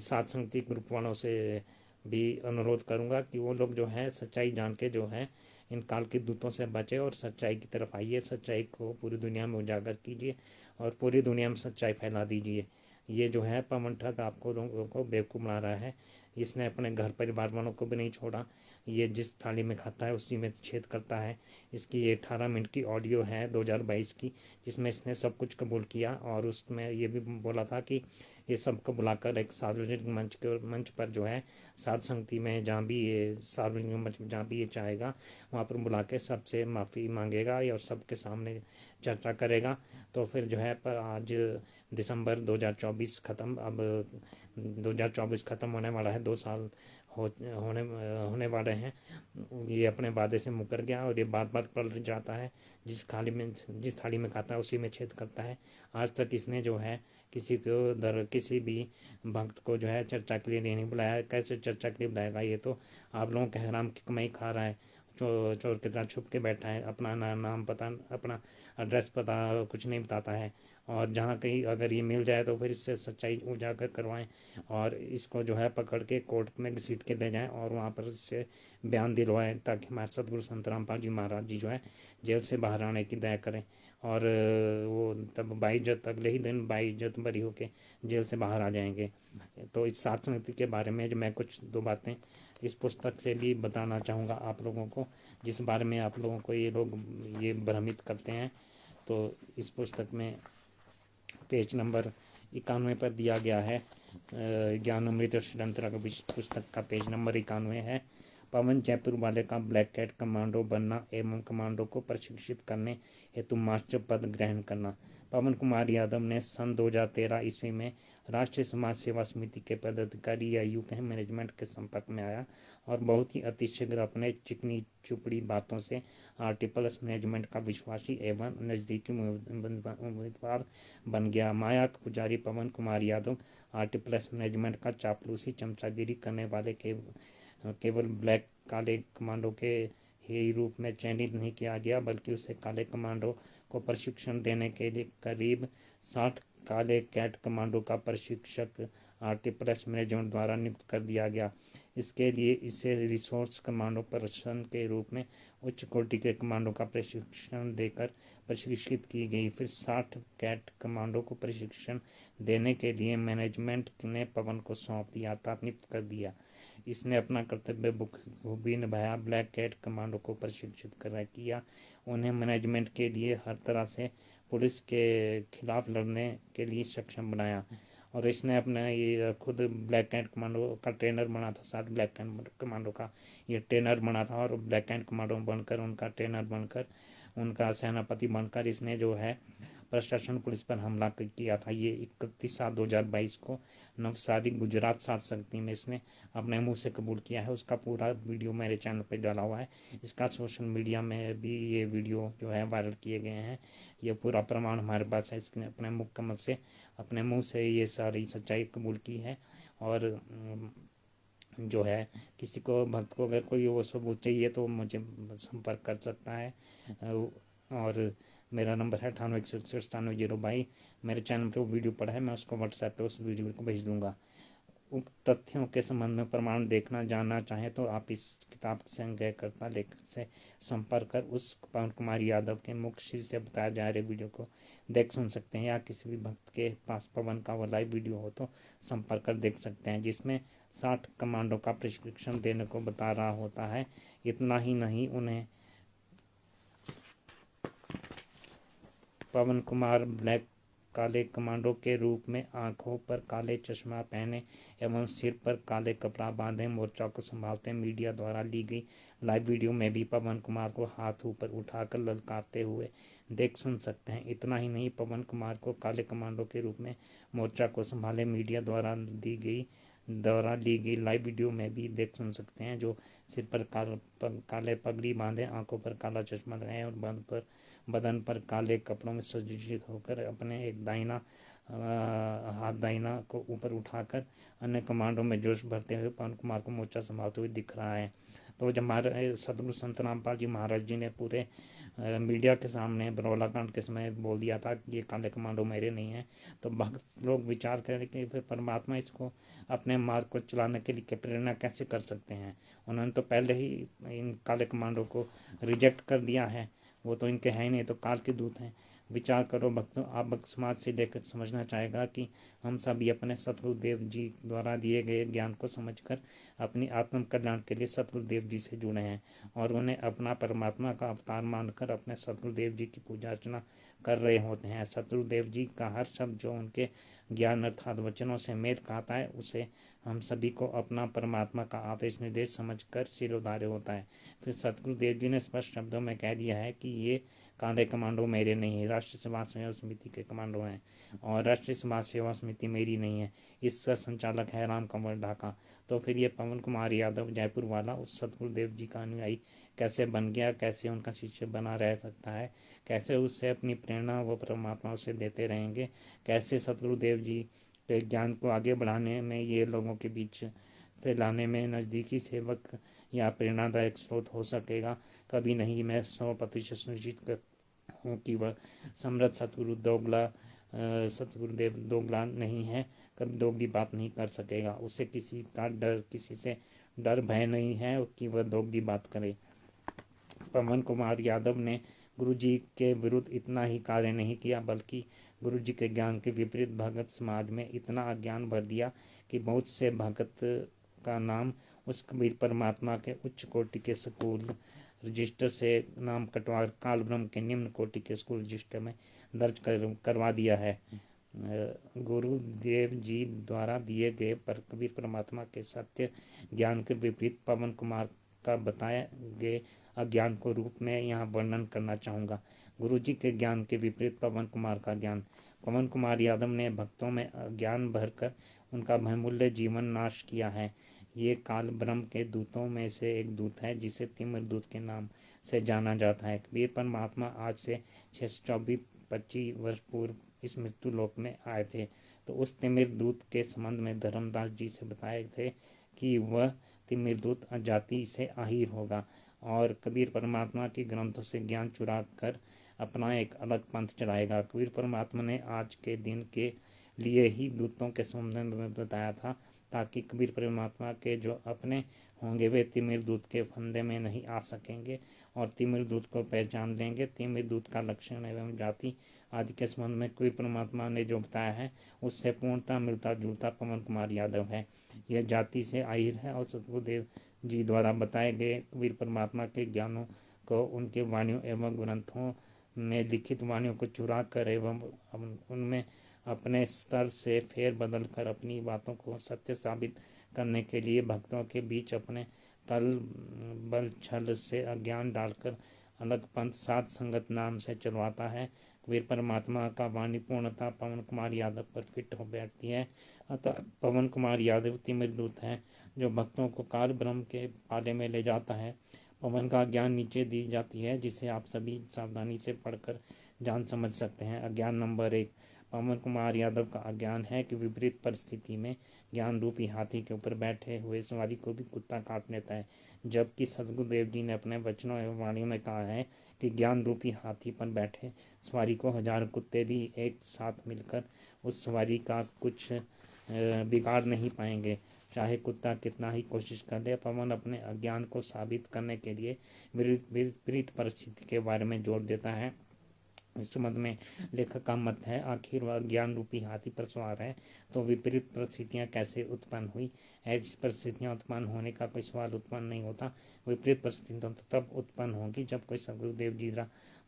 सात संगति ग्रुप वालों से भी अनुरोध करूंगा कि वो लोग जो है सच्चाई जान के जो है इन काल के दूतों से बचे और सच्चाई की तरफ आइए। सच्चाई को पूरी दुनिया में उजागर कीजिए और पूरी दुनिया में सच्चाई फैला दीजिए। ये जो है पवन ठग आपको लोगों को बेवकूफ़ बना रहा है। इसने अपने घर परिवार वालों को भी नहीं छोड़ा। ये जिस थाली में खाता है उसी में छेद करता है। इसकी ये 18 मिनट की ऑडियो है 2022 की, जिसमें इसने सब कुछ कबूल किया और उसमें ये भी बोला था कि ये सबको बुलाकर एक सार्वजनिक मंच पर जो है साध संगति में जहाँ भी ये सार्वजनिक मंच में जहाँ भी ये चाहेगा वहाँ पर बुला के सबसे माफ़ी मांगेगा और सबके सामने चर्चा करेगा। तो फिर जो है पर आज दिसंबर 2024 ख़त्म, अब 2024 ख़त्म होने वाला है, 2 साल होने वाले हैं। ये अपने वादे से मुकर गया और ये बार बार पलट जाता है। जिस थाली में खाता है उसी में छेद करता है। आज तक इसने जो है किसी भी भक्त को जो है चर्चा के लिए नहीं बुलाया। कैसे चर्चा के लिए बुलाएगा? ये तो आप लोगों के हराम की कमाई खा रहा है, चोर की तरह छुप के बैठा है, अपना नाम पता, अपना एड्रेस पता कुछ नहीं बताता है। और जहाँ कहीं अगर ये मिल जाए तो फिर इससे सच्चाई उजागर करवाएं और इसको जो है पकड़ के कोर्ट में घसीट के ले जाएं और वहाँ पर इससे बयान दिलवाएं ताकि हमारे सतगुरु संत रामपाल जी महाराज जी जो है जेल से बाहर आने की दया करें। और वो तब बाइज्जत अगले ही दिन बाइज्जत बरी होके जेल से बाहर आ जाएंगे। तो इस सात समिति के बारे में जो मैं कुछ 2 बातें इस पुस्तक से भी बताना चाहूँगा आप लोगों को, जिस बारे में आप लोगों को ये लोग ये भ्रमित करते हैं। तो इस पुस्तक में पेज नंबर 91 पर दिया गया है। ज्ञान अमृत षड्यंत्र पुस्तक का पेज नंबर 91 है। पवन जयपुर वाले का ब्लैक कैट कमांडो बनना एवं कमांडो को प्रशिक्षित करने हेतु मास्टर पद ग्रहण करना। पवन कुमार यादव ने सन 2013 ईस्वी में राष्ट्रीय समाज सेवा समिति के पदाधिकारी या यूके मैनेजमेंट के संपर्क में आया और बहुत ही अतिशीघ्र अपने चिकनी चुपड़ी बातों से RT+ मैनेजमेंट का विश्वासी एवं नज़दीकी उम्मीदवार बन गया। माया पुजारी पवन कुमार यादव RT+ मैनेजमेंट का चापलूसी चमचागिरी करने वाले केवल ब्लैक काले कमांडो के ही रूप में चयनित नहीं किया गया, बल्कि उसे काले कमांडो को प्रशिक्षण देने के लिए करीब 60 काले कैट कमांडो का प्रशिक्षक RT+ मैनेजमेंट द्वारा नियुक्त कर दिया गया। इसके लिए इसे रिसोर्स कमांडो पर्सन के रूप में उच्च कोटि के कमांडो का प्रशिक्षण देकर प्रशिक्षित की गई। फिर 60 कैट कमांडो को प्रशिक्षण देने के लिए मैनेजमेंट ने पवन को सौंप दिया था, नियुक्त कर दिया। इसने अपना कर्तव्य बखूबी निभाया, ब्लैक कैट कमांडो को प्रशिक्षित किया, उन्हें मैनेजमेंट के लिए हर तरह से पुलिस के खिलाफ लड़ने के लिए सक्षम बनाया और इसने अपने ये खुद ब्लैक एंड कमांडो का ट्रेनर बना था, साथ ब्लैक एंड कमांडो का ये ट्रेनर बना था, और ब्लैक एंड कमांडो बनकर उनका ट्रेनर बनकर उनका सेनापति बनकर इसने जो है प्रशासन पुलिस पर हमला किया था। ये 31/7/2022 को नवसारी गुजरात सात शक्ति में इसने अपने मुंह से कबूल किया है। उसका पूरा वीडियो मेरे चैनल पर डाला हुआ है। इसका सोशल मीडिया में भी ये वीडियो जो है वायरल किए गए हैं। ये पूरा प्रमाण हमारे पास है। इसने अपने मुकम्मल से अपने मुंह से ये सारी सच्चाई कबूल की है। और जो है किसी को भक्त को अगर कोई वो सबूत चाहिए तो मुझे संपर्क कर सकता है। और मेरा नंबर है 9816979022। मेरे चैनल पर वो वीडियो पड़ा है, मैं उसको व्हाट्सएप पे उस वीडियो को भेज दूंगा। उक्त तथ्यों के संबंध में प्रमाण देखना जानना चाहें तो आप इस किताब संग्रहकर्ता लेखक से संपर्क कर उस पवन कुमार यादव के मुख से बताए जा रहे वीडियो को देख सुन सकते हैं, या किसी भी भक्त के पास पवन का वो लाइव वीडियो हो तो संपर्क कर देख सकते हैं, जिसमें 60 कमांडो का प्रशिक्षण देने को बता रहा होता है। इतना ही नहीं, उन्हें पवन कुमार ब्लैक काले कमांडो के रूप में आंखों पर काले चश्मा पहने एवं सिर पर काले कपड़ा बांधे मोर्चा को संभालते मीडिया द्वारा ली गई लाइव वीडियो में भी पवन कुमार को हाथ ऊपर उठाकर ललकारते हुए देख सुन सकते हैं। इतना ही नहीं, पवन कुमार को काले कमांडो के रूप में मोर्चा को संभाले मीडिया द्वारा ली गई लाइव वीडियो में भी देख सुन सकते हैं, जो सिर पर काले पगड़ी बांधे, आंखों पर काला चश्मा लगाए और बदन पर काले कपड़ों में सज्जित होकर अपने एक हाथ दाहिना को ऊपर उठाकर अन्य कमांडों में जोश भरते हुए पवन कुमार को मोर्चा संभालते हुए दिख रहा है। तो जब हमारे सदगुरु संत रामपाल जी महाराज जी ने पूरे मीडिया के सामने बरौला कांड के समय बोल दिया था कि ये काले कमांडो मेरे नहीं हैं, तो भक्त लोग विचार करें कि फिर परमात्मा इसको अपने मार्ग को चलाने के लिए प्रेरणा कैसे कर सकते हैं। उन्होंने तो पहले ही इन काले कमांडो को रिजेक्ट कर दिया है, वो तो इनके हैं ही नहीं, तो काल के दूत हैं। विचार करो भक्तों, आप भक्त समाज से लेकर समझना चाहेगा कि हम सभी अपने सतगुरुदेव जी द्वारा दिए गए ज्ञान को समझकर अपनी आत्म कल्याण के लिए सतगुरुदेव जी से जुड़े हैं और उन्हें अपना परमात्मा का अवतार मानकर अपने सतगुरुदेव जी की पूजा अर्चना कर रहे होते हैं। सतगुरुदेव जी का हर शब्द जो उनके ज्ञान अर्थात वचनों से मेल खाता है, उसे हम सभी को अपना परमात्मा का आदेश निर्देश समझकर सिरोधार्य होता है। फिर सतगुरुदेव जी ने स्पष्ट शब्दों में कह दिया है कि ये काले कमांडो मेरे नहीं है, राष्ट्रीय समाज सेवा समिति के कमांडो हैं और राष्ट्रीय समाज सेवा समिति मेरी नहीं है। इसका संचालक है राम कंवर ढाका। तो फिर ये पवन कुमार यादव जयपुर वाला उस सतगुरुदेव जी का अनुयायी कैसे बन गया, कैसे उनका शिष्य बना रह सकता है, कैसे उससे अपनी प्रेरणा व परमात्मा से देते रहेंगे, कैसे सतगुरुदेव जी के ज्ञान को आगे बढ़ाने में ये लोगों के बीच फैलाने में नज़दीकी सेवक या प्रेरणादायक स्रोत हो सकेगा, कभी नहीं। मैं 100% सुनिश्चित हूँ कि वह समृद्ध सतगुरुदेव दोगला नहीं है, कभी दोगली बात नहीं कर सकेगा। उसे किसी से डर भय नहीं है कि वह दोगली बात करे। पवन कुमार यादव ने गुरु जी के विरुद्ध इतना ही कार्य नहीं किया, बल्कि गुरु जी के ज्ञान के विपरीत भगत समाज में इतना अज्ञान भर दिया कि बहुत से भगत का नाम उस कबीर परमात्मा के उच्च कोटि के स्कूल रजिस्टर से नाम कटवा काल ब्रह्म के निम्न कोटि के स्कूल रजिस्टर में दर्ज करवा दिया है। गुरुदेव जी द्वारा दिए गए पर कबीर परमात्मा के सत्य ज्ञान के विपरीत पवन कुमार का बताए गए अज्ञान को रूप में यहाँ वर्णन करना चाहूँगा। गुरु जी के ज्ञान के विपरीत पवन कुमार का ज्ञान। पवन कुमार यादव ने भक्तों में अज्ञान भरकर उनका बहुमूल्य जीवन नाश किया है। ये काल ब्रह्म के दूतों में से एक दूत है, जिसे तिमिर दूत के नाम से जाना जाता है। कबीर परमात्मा आज से 624-25 वर्ष पूर्व इस मृत्यु लोक में आए थे, तो उस तिमिर दूत के संबंध में धर्मदास जी से बताए थे कि वह तिमिर दूत अजाति से आहिर होगा और कबीर परमात्मा के ग्रंथों से ज्ञान चुरा कर अपना एक अलग पंथ चलाएगा। कबीर परमात्मा ने आज के दिन के लिए ही दूतों के संबंध में बताया था, ताकि कबीर परमात्मा के जो अपने होंगे वे तिमिर दूत के फंदे में नहीं आ सकेंगे और तिमिर दूत को पहचान लेंगे। तिमिर दूत का लक्षण एवं जाति आदि के संबंध में कबीर परमात्मा ने जो बताया है, उससे पूर्णतः मिलता जुलता पवन कुमार यादव है। यह जाति से आहिर है और सतगुरुदेव जी द्वारा बताए गए कबीर परमात्मा के ज्ञानों को उनके वाणियों एवं ग्रंथों में लिखित वाणियों को चुरा कर एवं उनमें अपने स्तर से फेर बदल कर अपनी बातों को सत्य साबित करने के लिए भक्तों के बीच अपने कल बल छल से अज्ञान डालकर अलग पंथ सात संगत नाम से चलवाता है। कबीर परमात्मा का वाणी पूर्णता पवन कुमार यादव पर फिट हो बैठती है। अतः पवन कुमार यादव तिमिरदूत है जो भक्तों को काल ब्रह्म के पाले में ले जाता है। पवन का ज्ञान नीचे दी जाती है जिसे आप सभी सावधानी से पढ़कर जान समझ सकते हैं। अज्ञान नंबर 1, पवन कुमार यादव का अज्ञान है कि विपरीत परिस्थिति में ज्ञान रूपी हाथी के ऊपर बैठे हुए सवारी को भी कुत्ता काट लेता है, जबकि सदगुरुदेव जी ने अपने वचनों एवं वाणियों में कहा है कि ज्ञान रूपी हाथी पर बैठे सवारी को हजार कुत्ते भी एक साथ मिलकर उस सवारी का कुछ बिगाड़ नहीं पाएंगे, चाहे कुत्ता कितना ही कोशिश कर ले। पवन अपने अज्ञान को साबित करने के लिए विपरीत परिस्थिति के बारे में जोर देता है। इस संबंध में लेखक का मत है, आखिर वह ज्ञान रूपी हाथी पर सवार है तो विपरीत परिस्थितियां कैसे उत्पन्न हुई। ऐसी परिस्थितियां उत्पन्न होने का कोई सवाल उत्पन्न नहीं होता। विपरीत परिस्थितियां तो तब उत्पन्न होगी जब कोई सदगुरुदेव जी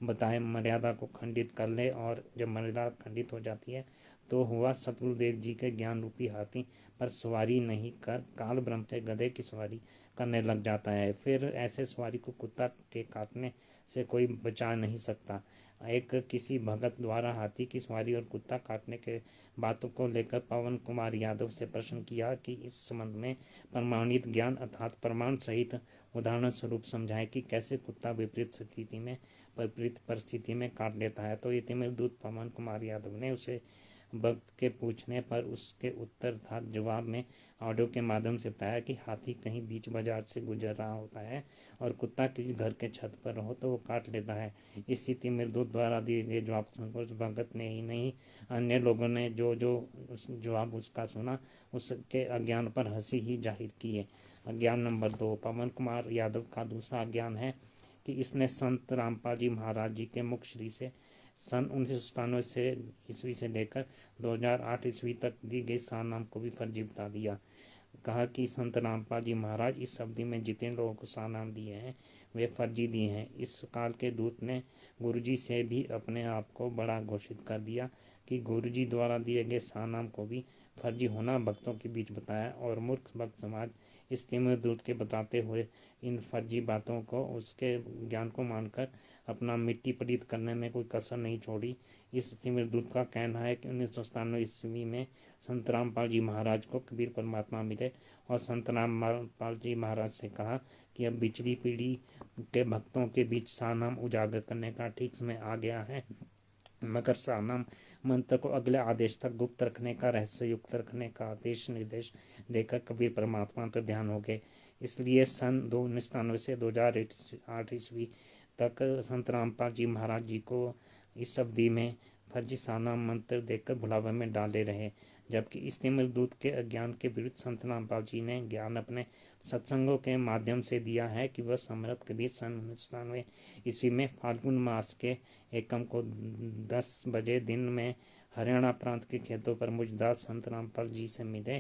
बताए मर्यादा को खंडित कर ले, और जब मर्यादा खंडित हो जाती है तो हुआ सतगुरुदेव जी के ज्ञान रूपी हाथी पर सवारी नहीं कर काल ब्रह्म के गधे की सवारी करने लग जाता है। फिर ऐसे सवारी को कुत्ता के काटने से कोई बचा नहीं सकता। एक किसी भगत द्वारा हाथी की सवारी और कुत्ता काटने के बातों को लेकर पवन कुमार यादव से प्रश्न किया कि इस संबंध में प्रमाणित ज्ञान अर्थात प्रमाण सहित उदाहरण स्वरूप समझाएं कि कैसे कुत्ता विपरीत परिस्थिति में काट लेता है। तो इतिमिरदूत पवन कुमार यादव ने उसे भक्त के पूछने पर उसके उत्तर था जवाब में ऑडियो के माध्यम से बताया कि हाथी कहीं बीच बाजार से गुजर रहा होता है और कुत्ता किसी घर के छत पर हो तो वो काट लेता है। इस स्थिति में दूत द्वारा दिए गए जवाब सुनकर उस भगत ने ही नहीं अन्य लोगों ने जो उस जवाब उसका सुना उसके अज्ञान पर हंसी ही जाहिर की है। अज्ञान नंबर 2, पवन कुमार यादव का दूसरा अज्ञान है कि इसने संत रामपाल जी महाराज जी के मुख श्री से सन 1997 से ईस्वी से लेकर 2008 ईस्वी तक दी गई सारनाम को भी फर्जी बता दिया। कहा कि संत रामपाल जी महाराज इस अवधि में जितने लोगों को सारनाम दिए हैं वे फर्जी दिए हैं। इस काल के दूत ने गुरुजी से भी अपने आप को बड़ा घोषित कर दिया कि गुरुजी द्वारा दिए गए सारनाम को भी फर्जी होना भक्तों के बीच बताया, और मूर्ख भक्त समाज इस तिमिरदूत के बताते हुए इन फर्जी बातों को उसके ज्ञान को मानकर अपना मिट्टी पलीत करने में कोई कसर नहीं छोड़ी। इस तिमिरदूत का कहना है कि 1997 ईस्वी में संत रामपाल जी महाराज को कबीर परमात्मा मिले और संत रामपाल जी महाराज से कहा कि अब पिछली पीढ़ी के भक्तों के बीच सारनाम उजागर करने का ठीक समय आ गया है, मगर सारनाम मंत्र को अगले आदेश तक गुप्त रखने का, रहस्य युक्त रखने का आदेश निर्देश देकर कबीर परमात्मा पर ध्यान हो गए। इसलिए सन 1997 से 2008 ईस्वी तक संत रामपाल जी महाराज जी को इस अवधि में फर्जी सारनाम मंत्र देकर भुलावे में डाले रहे, जबकि इस तिमिरदूत के अज्ञान के विरुद्ध संत रामपाल जी ने ज्ञान अपने सत्संगों के माध्यम से दिया है कि वह समर्थ कबीर सन 1997 ईस्वी में फाल्गुन मास के एकम को 10 बजे दिन में हरियाणा प्रांत के खेतों पर मुझदास संत रामपाल जी से मिले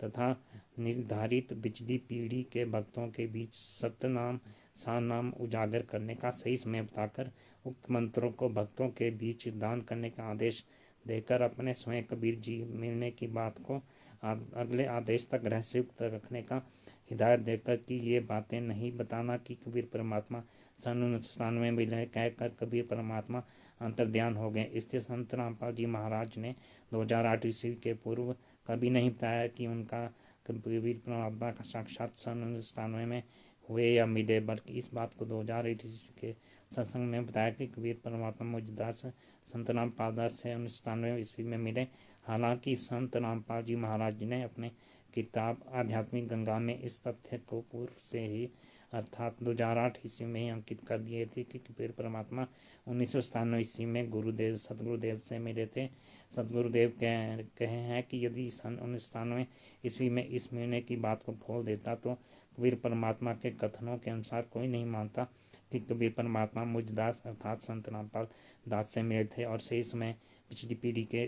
तथा निर्धारित बिजली पीढ़ी के भक्तों के बीच सतनाम सारनाम उजागर करने का सही समय बताकर उक्त मंत्रों को भक्तों के बीच दान करने का आदेश देकर अपने स्वयं कबीर जी मिलने की बात को अगले आदेश तक रहस्ययुक्त रखने का हिदायत देकर कि ये बातें नहीं बताना कि कबीर परमात्मा सन 1997 मिले कहकर कबीर परमात्मा अंतर्ध्यान हो गए। इससे संत रामपाल जी महाराज ने 2008 ईस्वी के पूर्व कभी नहीं बताया कि उनका कबीर परमात्मा का साक्षात सन 1997 में हुए या मिले, बल्कि इस बात को 2008 ईस्वी के सत्संग में बताया कि कबीर परमात्मा मुझदास संत रामपाल दास से 1997 ईस्वी में मिले। हालांकि संत रामपाल जी महाराज ने अपने किताब आध्यात्मिक गंगा में इस तथ्य को पूर्व से ही अर्थात 2008 ईस्वी में ही अंकित कर दिए थे कि कबीर परमात्मा 1997 ईस्वी में सतगुरुदेव से मिले थे। सतगुरुदेव कहे हैं कि यदि सन 1997 ईस्वी में इस मिलने की बात को खोल देता तो कबीर परमात्मा के कथनों के अनुसार कोई नहीं मानता कि कबीर परमात्मा मुझदास अर्थात संत रामपाल दास से मिले थे और सही समय पिछली पीढ़ी के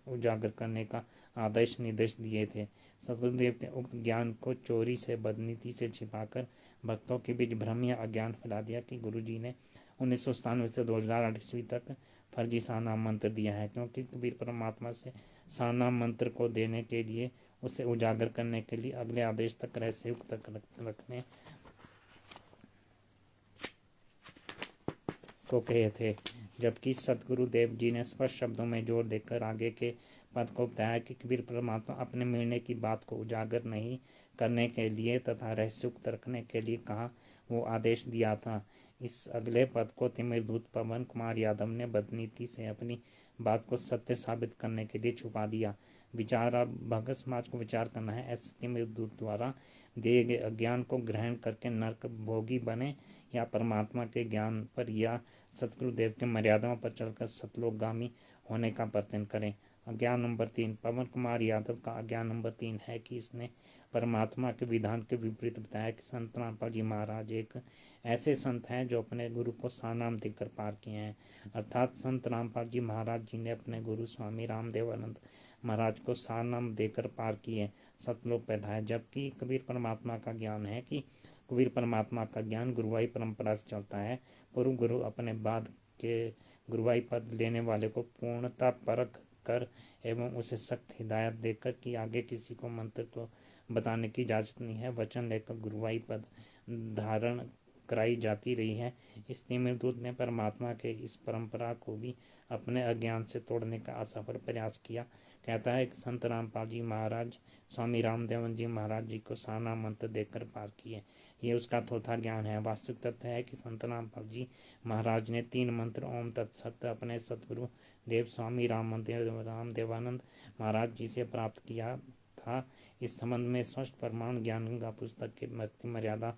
उजागर करने का आदेश निर्देश दिए थे। सतगुरुदेव के उक्त ज्ञान को चोरी से बदनीति से छिपाकर भक्तों के बीच भ्रम या अज्ञान फैला दिया कि गुरुजी ने 1997 से 2008 ईस्वी तक फर्जी सानाम मंत्र दिया है, क्योंकि कबीर परमात्मा से सानाम मंत्र को देने के लिए, उसे उजागर करने के लिए अगले आदेश तक रहस्ययुक्त रखने को कहे थे। जबकि सतगुरु देव जी ने स्पष्ट शब्दों में जोर देकर आगे के पद को बताया कि कबीर परमात्मा अपने मिलने की बात को उजागर नहीं करने के लिए तथा रहस्युक्त रखने के लिए कहा वो आदेश दिया था। इस अगले पद को तिमिरदूत पवन कुमार यादव ने बदनीति से अपनी बात को सत्य साबित करने के लिए छुपा दिया। विचार, अब भगत समाज को विचार करना है, ऐसे तिमिरदूत द्वारा दिए गए अज्ञान को ग्रहण करके नरक भोगी बने या परमात्मा के ज्ञान पर या सतगुरुदेव के मर्यादाओं पर चलकर सतलोकगामी होने का प्रयत्न करें। अज्ञान नंबर 3, पवन कुमार यादव का अज्ञान नंबर 3 है कि इसने परमात्मा के विधान के विपरीत बताया कि संत रामपाल जी महाराज एक ऐसे संत हैं जो अपने गुरु को सानाम देकर पार किए हैं। अर्थात संत रामपाल जी महाराज जी ने अपने गुरु स्वामी रामदेवानंद महाराज को सानाम देकर पार किए, सतलोक बैठाए। जबकि कबीर परमात्मा का ज्ञान है कि कबीर परमात्मा का ज्ञान गुरुवाई परंपरा से चलता है। पूर्व गुरु अपने बाद के गुरुवाई पद लेने वाले को पूर्णता परख कर एवं उसे सख्त हिदायत देकर कि आगे किसी को मंत्र को बताने की इजाजत नहीं है, वचन लेकर गुरुवाई पद धारण कराई जाती रही है। इस तिमिरदूत ने परमात्मा के इस परंपरा को भी अपने अज्ञान से तोड़ने का असफल प्रयास किया। कहता है कि संत रामपाल जी महाराज स्वामी रामदेवन जी महाराज जी को साना मंत्र देकर पार किए, ये उसका थोथा ज्ञान है। वास्तविक तथ्य है कि संत रामपाल जी महाराज ने 3 मंत्र ओम तत्सत अपने सतगुरु देव स्वामी रामदेवानंद महाराज जी से प्राप्त किया था। इस संबंध में स्पष्ट प्रमाण ज्ञान गंगा पुस्तक के भक्ति मर्यादा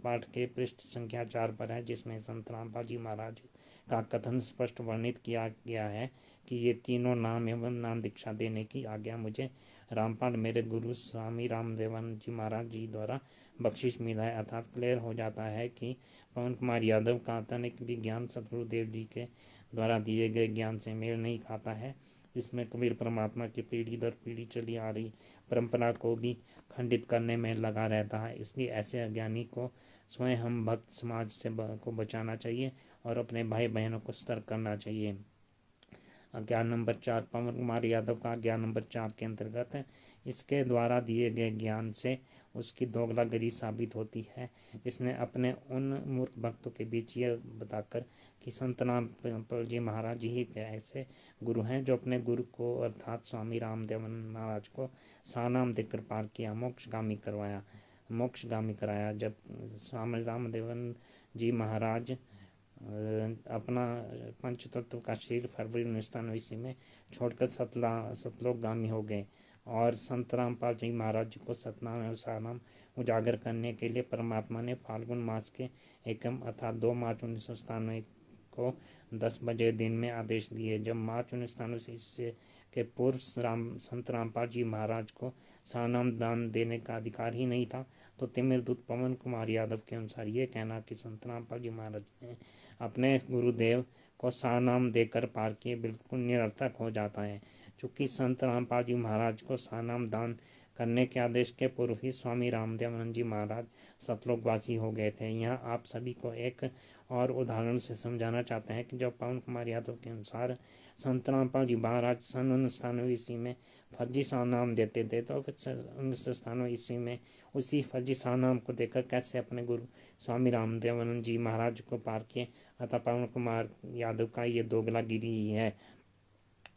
पाठ के पृष्ठ संख्या 4 पर है, जिसमें संत रामपाल जी महाराज का कथन स्पष्ट वर्णित किया गया है कि ये तीनों नाम एवं नाम दीक्षा देने की आज्ञा मुझे रामपाल मेरे गुरु स्वामी रामदेवन जी महाराज जी द्वारा बख्शिश मिला है। अर्थात क्लियर हो जाता है कि पवन कुमार यादव का अतनिक भी ज्ञान सतगुरुदेव जी के द्वारा दिए गए ज्ञान से मेल नहीं खाता है। इसमें कबीर परमात्मा की पीढ़ी दर पीढ़ी चली आ रही परंपरा को भी खंडित करने में लगा रहता है। इसलिए ऐसे अज्ञानी को स्वयं हम भक्त समाज से को बचाना चाहिए और अपने भाई बहनों को सतर्क करना चाहिए। अज्ञान नंबर 4, पवन कुमार यादव का अज्ञान नंबर 4 के अंतर्गत है। इसके द्वारा दिए गए ज्ञान से उसकी दोगलागिरी साबित होती है। इसने अपने उन मूर्ख भक्तों के बीच यह बताकर कि संत रामपाल जी महाराज ही ऐसे गुरु हैं जो अपने गुरु को अर्थात स्वामी रामदेवन महाराज को सानाम देकर पार किया, मोक्षगामी कराया। जब स्वामी रामदेवन जी महाराज अपना पंचतत्व का शरीर फरवरी 1997 में छोड़कर सतलोकगामी हो गए और संत रामपाल जी महाराज को सतनाम एवं सानाम उजागर करने के लिए परमात्मा ने फाल्गुन मास के एकम अर्थात 2 मार्च 1997 को 10 बजे दिन में आदेश दिए। जब मार्च 1997 के पूर्व संत रामपाल जी महाराज को सानाम दान देने का अधिकार ही नहीं था, तो तिमिरदूत पवन कुमार यादव के अनुसार ये कहना कि संत रामपाल जी महाराज ने अपने गुरुदेव को सानाम देकर पार किए बिल्कुल निरर्थक हो जाता है। चूँकि संत रामपाल जी महाराज को सानाम दान करने के आदेश के पूर्व ही स्वामी रामदेवानंद जी महाराज सतलोकवासी हो गए थे। यहाँ आप सभी को एक और उदाहरण से समझाना चाहते हैं कि जब पवन कुमार यादव के अनुसार संत रामपाल जी महाराज सन 1997 ईस्वी में फर्जी सानाम देते थे, तो फिर 1997 ईस्वी में उसी फर्जी सानाम को देकर कैसे अपने गुरु स्वामी रामदेवानंद जी महाराज को पार किए। अतः पवन कुमार यादव का ये दोगलागिरी ही है।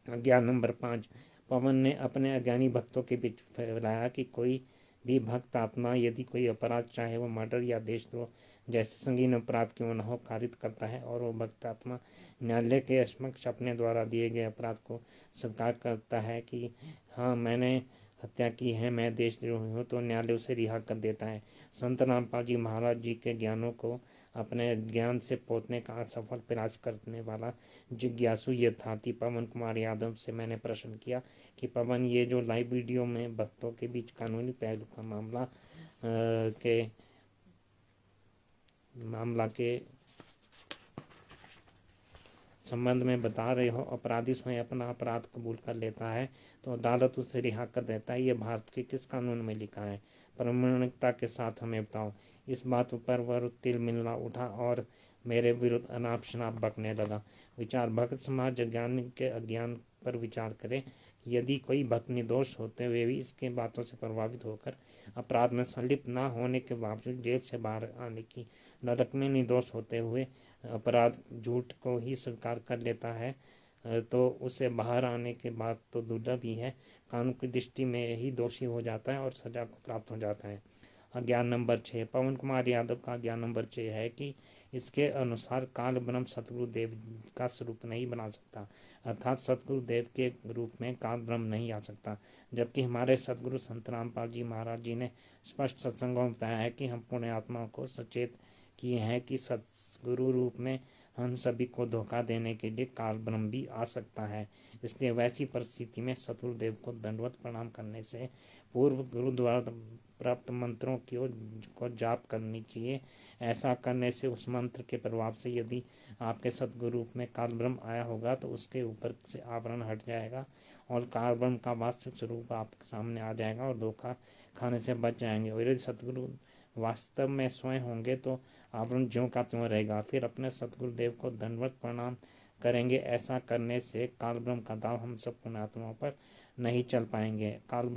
अज्ञान नंबर 5, पवन ने अपने अज्ञानी भक्तों के बीच फैलाया कि कोई भी भक्त आत्मा यदि कोई अपराध, चाहे वो मर्डर या देशद्रोह जैसे संगीन अपराध क्यों न हो, कारित करता है और वो भक्त आत्मा न्यायालय के समक्ष अपने द्वारा दिए गए अपराध को स्वीकार करता है कि हाँ मैंने हत्या की है, मैं देशद्रोही हूँ, तो न्यायालय उसे रिहा कर देता है। संत रामपाल जी महाराज जी के ज्ञानों को अपने ज्ञान से पोतने का असफल प्रयास करने वाला जिज्ञासु यथार्थी पवन कुमार यादव से मैंने प्रश्न किया कि पवन, ये जो लाइव वीडियो में भक्तों के बीच कानूनी पहलू का मामला के संबंध में बता रहे हो, अपराधी स्वयं अपना अपराध कबूल कर लेता है तो अदालत उसे रिहा कर देता है, ये भारत के किस कानून में लिखा है? प्रामाणिकता के साथ हमें बताओ। इस बात पर वह तिल मिलना उठा और मेरे विरुद्ध अनाप शनाप बकने लगा। विचार भक्त समाज अज्ञानी के अज्ञान पर विचार करे। यदि कोई भक्त निर्दोष होते हुए भी इसके बातों से प्रभावित होकर अपराध में संलिप्त न होने के बावजूद जेल से बाहर आने की नरक में निर्दोष होते हुए अपराध झूठ को ही स्वीकार कर लेता है, तो उसे बाहर आने के बाद तो दुर्लभ ही है, कानून की दृष्टि में ही दोषी हो जाता है और सजा को प्राप्त हो जाता है। अज्ञान नंबर 6। पवन कुमार यादव का अज्ञान नंबर 6 है कि इसके अनुसार काल ब्रह्म सतगुरु देव का स्वरूप नहीं बना सकता, अर्थात सतगुरु देव के रूप में काल ब्रह्म नहीं आ सकता। जबकि हमारे सतगुरु संत रामपाल जी महाराज जी ने स्पष्ट सत्संगों में बताया है कि हम पुण्य आत्माओं को सचेत किए हैं कि सतगुरु रूप में हम सभी को धोखा देने के लिए काल ब्रह्म भी आ सकता है। इसलिए वैसी परिस्थिति में सतगुरु देव को दंडवत प्रणाम करने से पूर्व गुरु द्वारा प्राप्त मंत्रों को जाप करनी चाहिए। ऐसा करने से उस मंत्र के प्रभाव से यदि आपके सतगुरु रूप में काल ब्रह्म आया होगा तो उसके ऊपर से आवरण हट जाएगा और काल ब्रह्म का वास्तविक स्वरूप आपके सामने आ जाएगा और धोखा खाने से बच जाएंगे। और यदि सतगुरु वास्तव में स्वयं होंगे तो आवरण ज्यों का त्यों रहेगा। फिर अपने सतगुरुदेव को दंडवत प्रणाम करेंगे। ऐसा करने से काल ब्रह्म का दाव हम सब पुण्यात्माओं पर नहीं चल पाएंगे। काल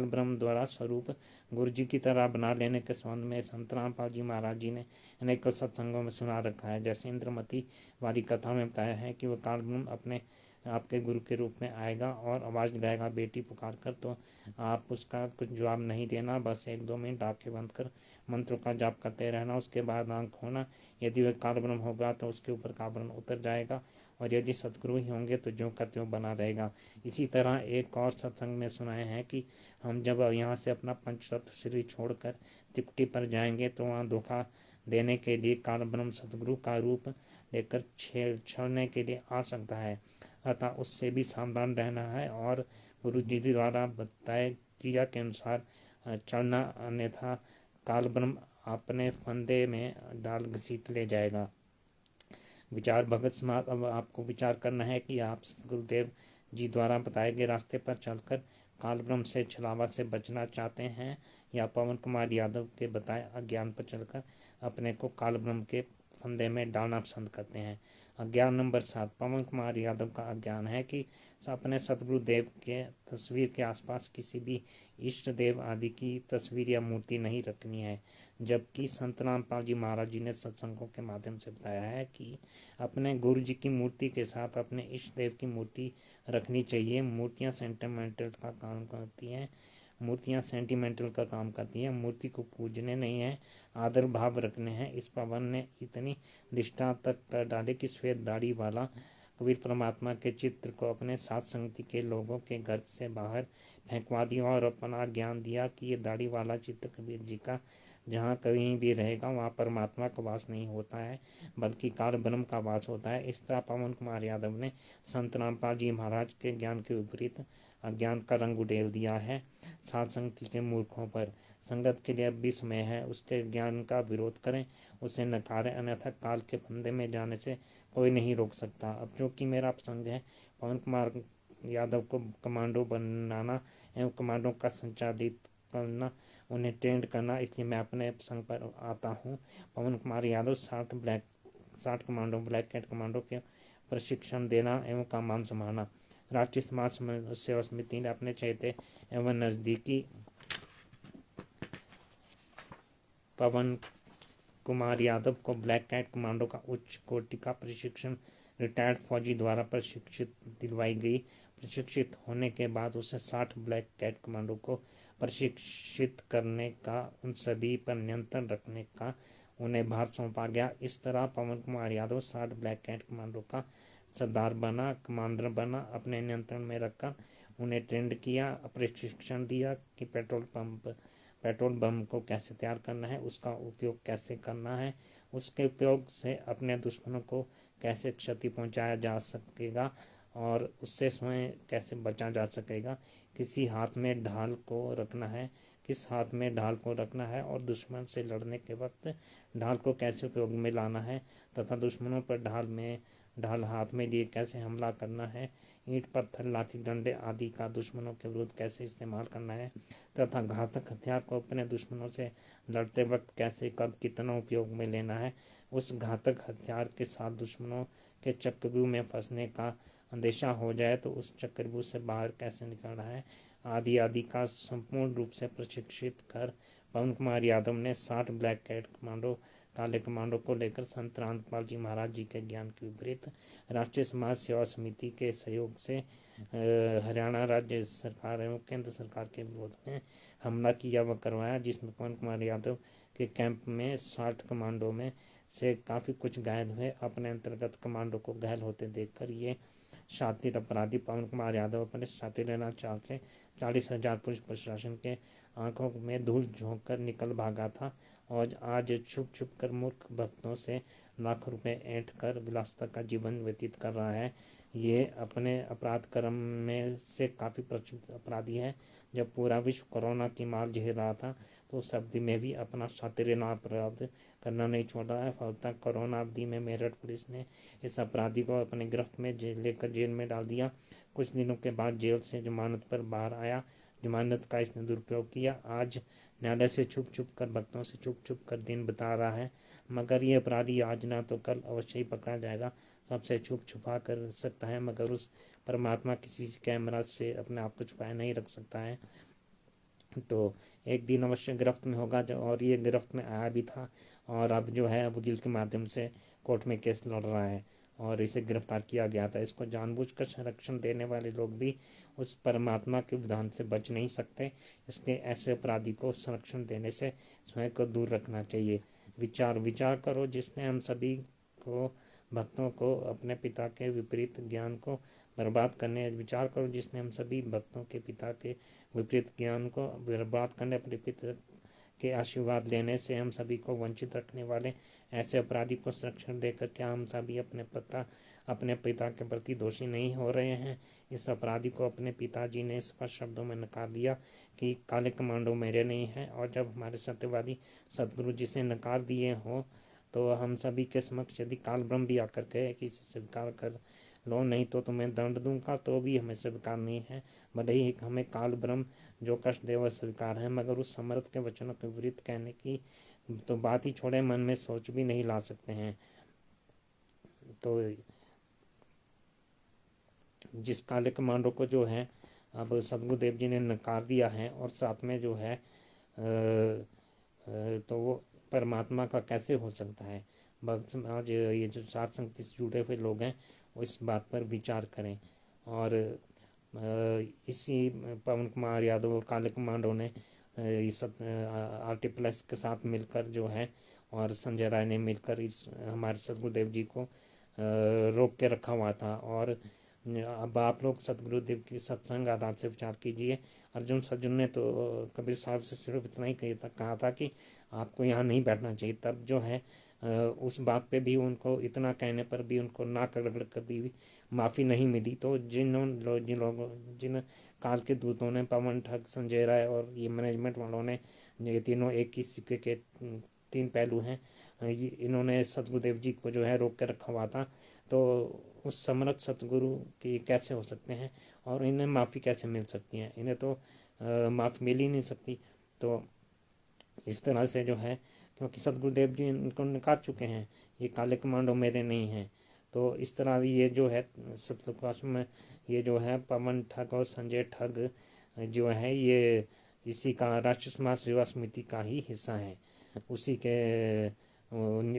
ब्रह्म द्वारा स्वरूप गुरु जी की तरह बना लेने के संबंध में संत रामपाल जी महाराज जी ने अनेक सत्संगों में सुना रखा है। जैसे इंद्रमती वाली कथा में बताया है कि वह काल ब्रह्म अपने आपके गुरु के रूप में आएगा और आवाज़ लगाएगा बेटी पुकार कर, तो आप उसका कुछ जवाब नहीं देना, बस 1-2 मिनट आंखें बंद कर मंत्रों का जाप करते रहना। उसके बाद आंख खोना। यदि वह काल ब्रह्म होगा तो उसके ऊपर का आवरण उतर जाएगा और यदि सतगुरु ही होंगे तो ज्यों का त्यों बना रहेगा। इसी तरह एक और सत्संग में सुनाए हैं कि हम जब यहाँ से अपना पंचतत्व शरीर छोड़कर त्रिकुटी पर जाएंगे तो वहाँ धोखा देने के लिए काल ब्रह्म सतगुरु का रूप लेकर छेड़ने के लिए आ सकता है, अतः उससे भी सावधान रहना है और गुरु जी द्वारा बताए क्रिया के अनुसार चलना, अन्यथा काल ब्रह्म अपने फंदे में डाल घसीट ले जाएगा। विचार भगत समाज। अब आपको विचार करना है कि आप गुरुदेव जी द्वारा बताए गए रास्ते पर चलकर काल ब्रह्म से छलावा से बचना चाहते हैं या पवन कुमार यादव के बताए अज्ञान पर चलकर अपने को काल ब्रह्म के फंदे में डालना पसंद करते हैं। अज्ञान नंबर 7। पवन कुमार यादव का अज्ञान है कि अपने सतगुरु देव के तस्वीर के आसपास किसी भी इष्ट देव आदि की तस्वीर या मूर्ति नहीं रखनी है। जबकि संत रामपाल जी महाराज जी ने सत्संगों के माध्यम से बताया है कि अपने गुरु जी की मूर्ति के साथ अपने इष्ट देव की मूर्ति रखनी चाहिए। मूर्तियाँ सेंटिमेंटल का काम करती हैं मूर्ति को पूजने नहीं है, आदर भाव रखने हैं। इस पवन ने इतनी निष्ठा तक कर डाले कि श्वेत दाढ़ी वाला कबीर परमात्मा के चित्र को अपने साथ संगति के लोगों के घर से बाहर फेंकवा दिया और अपना ज्ञान दिया कि ये दाढ़ी वाला चित्र कबीर जी का जहाँ कहीं भी रहेगा वहाँ परमात्मा का वास नहीं होता है बल्कि काल ब्रह्म का वास होता है। इस तरह पवन कुमार यादव ने संत रामपाल जी महाराज के ज्ञान के विपरीत अज्ञान का रंग उडेल दिया है। साध संगति के मूर्खों पर संगत के लिए अब भी समय है, उसके ज्ञान का विरोध करें, उसे नकारें, अन्यथा काल के फंदे में जाने से कोई नहीं रोक सकता। अब जो कि मेरा प्रसंग है पवन कुमार यादव को कमांडो बनाना एवं कमांडो का संचालित करना, उन्हें ट्रेंड करना, इसलिए मैं अपने प्रसंग पर आता हूँ। Pavan Kumar Yadav 60 commando black cat commando के प्रशिक्षण देना एवं का मान संभालना। राष्ट्रीय समाज सेवा समिति ने अपने चहेते एवं नज़दीकी पवन कुमार यादव को ब्लैक कैट कमांडो का उच्च कोटि का प्रशिक्षण रिटायर्ड फौजी द्वारा प्रशिक्षित दिलवाई गई। प्रशिक्षित होने के बाद उसे 60 ब्लैक कैट कमांडो को प्रशिक्षित करने का, उन सभी पर नियंत्रण रखने का उन्हें भार सौंपा गया। इस तरह Pavan Kumar Yadav 60 black cat commando का सरदार बना, कमांडर बना। अपने नियंत्रण में रखकर उन्हें ट्रेंड किया, प्रशिक्षण दिया कि पेट्रोल बम को कैसे तैयार करना है, उसका उपयोग कैसे करना है, उसके उपयोग से अपने दुश्मनों को कैसे क्षति पहुंचाया जा सकेगा और उससे स्वयं कैसे बचा जा सकेगा। किसी हाथ में ढाल को रखना है, किस हाथ में ढाल को रखना है और दुश्मन से लड़ने के वक्त ढाल को कैसे उपयोग में लाना है तथा दुश्मनों पर ढाल हाथ में लिए कैसे हमला करना है, ईंट पत्थर लाठी डंडे आदि का दुश्मनों के विरुद्ध कैसे इस्तेमाल करना है तथा घातक हथियार को अपने दुश्मनों से लड़ते वक्त कैसे कब कितना उपयोग में लेना है, उस घातक हथियार के साथ दुश्मनों के चक्रव्यूह में फंसने का अंदेशा हो जाए तो उस चक्रव्यूह से बाहर कैसे निकलना है आदि आदि का संपूर्ण रूप से प्रशिक्षित कर पवन कुमार यादव ने 60 ब्लैक कैट कमांडो काले कमांडो को लेकर संत रामपाल जी महाराज जी के ज्ञान के विपरीत राष्ट्रीय समाज सेवा समिति के सहयोग से हरियाणा राज्य सरकार एवं केंद्र सरकार के विरोध में हमला किया व करवाया, जिसमें पवन कुमार यादव के कैंप में 60 कमांडो में से काफ़ी कुछ घायल हुए। अपने अंतर्गत कमांडो को घायल होते देखकर ये शातिर अपराधी पवन कुमार यादव अपने शातिराना चाल से 40,000 पुलिस प्रशासन के आंखों में धूल झोंक कर निकल भागा था और आज छुप छुप कर मूर्ख भक्तों से लाखों रुपए ऐंठ कर विलासिता का जीवन व्यतीत कर रहा है। ये अपने अपराध कर्म में से काफ़ी प्रचलित अपराधी है। जब पूरा विश्व कोरोना की मार झेल रहा था तो उस अवधि में भी अपना शातिराना अपराध करना नहीं छोड़ा है। फलतः कोरोना अवधि में मेरठ पुलिस ने इस अपराधी को अपने गिरफ्त में लेकर जेल में डाल दिया। कुछ दिनों के बाद जेल से जमानत पर बाहर आया। जमानत का इसने दुरुपयोग किया। आज न्यायालय से छुप छुप कर भक्तों से छुप छुप कर दिन बिता रहा है, मगर ये अपराधी आज ना तो कल अवश्य ही पकड़ा जाएगा। सबसे छुप छुपा कर सकता है, मगर उस परमात्मा किसी कैमरा से अपने आप को छुपाए नहीं रख सकता है। तो एक दिन अवश्य गिरफ्त में होगा और ये गिरफ्त में आया भी था और अब जो है वकील के माध्यम से कोर्ट में केस लड़ रहा है और इसे गिरफ्तार किया गया था। इसको जानबूझकर संरक्षण देने वाले लोग भी उस परमात्मा के विधान से बच नहीं सकते, इसलिए ऐसे अपराधी को संरक्षण देने से स्वयं को दूर रखना चाहिए। विचार करो जिसने हम सभी को भक्तों को अपने पिता के विपरीत ज्ञान को बर्बाद करने विचार करो जिसने हम सभी भक्तों के पिता के विपरीत ज्ञान को बर्बाद करने अपने पिता के आशीर्वाद लेने से हम सभी को वंचित रखने वाले ऐसे अपराधी को संरक्षण देकर क्या हम सभी अपने पिता के प्रति दोषी नहीं हो रहे हैं। इस अपराधी को अपने पिताजी ने स्पष्ट शब्दों में नकार दिया कि काले कमांडो मेरे नहीं हैं, और जब हमारे सत्यवादी सदगुरु जी से नकार दिए हो तो हम सभी के समक्ष यदि काल ब्रह्म भी आकर कहे कि इसे स्वीकार कर लो, नहीं तो तुम्हें दंड दूंगा, तो भी हमें स्वीकार नहीं है। भले ही हमें काल ब्रह्म जो कष्ट दे वह स्वीकार है, मगर उस समर्थ के वचनों के विपरीत कहने की तो बात ही छोड़े, मन में सोच भी नहीं ला सकते हैं। तो जिस काले कमांडो को जो है अब सदगुरुदेव जी ने नकार दिया है और साथ में जो है तो वो परमात्मा का कैसे हो सकता है। भक्त समाज ये जो साथ संगति से जुड़े हुए लोग हैं वो इस बात पर विचार करें। और इसी पवन कुमार यादव और काले कमांडो ने इस RT+ के साथ मिलकर जो है और संजय राय ने मिलकर इस हमारे सदगुरुदेव जी को रोक के रखा हुआ था। और अब आप लोग सदगुरुदेव की सत्संग आधार से विचार कीजिए। अर्जुन सज्जन ने तो कबीर साहब से सिर्फ इतना ही कहा था कि आपको यहाँ नहीं बैठना चाहिए। तब जो है उस बात पे भी उनको इतना कहने पर भी उनको ना कर कभी भी माफ़ी नहीं मिली। तो जिन काल के दूतों ने पवन ठग, संजय राय और ये मैनेजमेंट वालों ने, ये तीनों एक ही सिक्के के 3 पहलू हैं, इन्होंने सतगुरुदेव जी को जो है रोक के रखा हुआ था। तो उस समर्थ सतगुरु की कैसे हो सकते हैं और इन्हें माफ़ी कैसे मिल सकती है? इन्हें तो माफ़ी मिल ही नहीं सकती। तो इस तरह से जो है, क्योंकि सतगुरुदेव जी इनको नकार चुके हैं, ये काले कमांडो मेरे नहीं हैं। तो इस तरह ये जो है सप्तकाश में ये जो है पवन ठग और संजय ठग जो है ये इसी का राष्ट्रीय समाज सेवा समिति का ही हिस्सा है,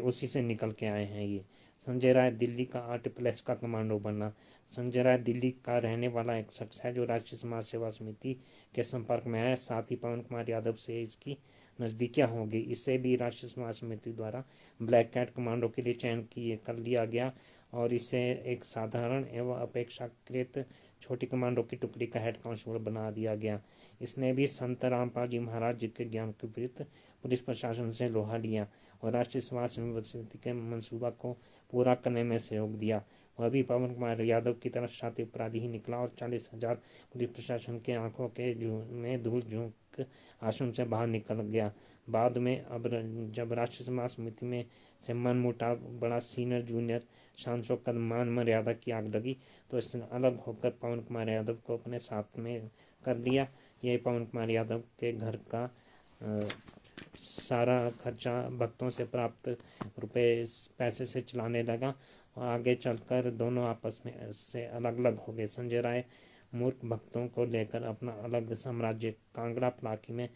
उसी से निकल के आए हैं। ये संजय राय दिल्ली का RT+ का कमांडो बना। संजय राय दिल्ली का रहने वाला एक शख्स है जो राष्ट्रीय समाज सेवा समिति के संपर्क में है। साथ ही पवन कुमार यादव से इसकी नज़दीकियाँ होगी। इसे भी राष्ट्रीय समाज समिति द्वारा ब्लैक कैट कमांडो के लिए चयन कर लिया गया और इसे एक साधारण एवं अपेक्षाकृत छोटी कमांडो की टुकड़ी का हेड कांस्टेबल बना दिया गया। इसने भी संत रामपाल जी महाराज जी के ज्ञान के विपरीत पुलिस प्रशासन से लोहा लिया और राष्ट्रीय समाज समिति के मंसूबा को पूरा करने में सहयोग दिया वह भी पवन कुमार यादव की तरह शातिर अपराधी ही निकला और 40,000 पुलिस प्रशासन के आंखों के में धूल झोंक आश्रम से बाहर निकल गया। बाद में अब जब राष्ट्रीय समाज समिति में से मनमुटाव बड़ा, सीनियर जूनियर शान शौकत मान मर्यादा की आग लगी, तो इसने अलग होकर पवन कुमार यादव को अपने साथ में कर लिया। यही पवन कुमार यादव के घर का सारा खर्चा भक्तों से प्राप्त पैसे से चलाने लगा और आगे चलकर दोनों आपस में से अलग अलग हो गए। संजय राय मूर्ख भक्तों को लेकर अपना अलग साम्राज्य कांगड़ा पलाकी में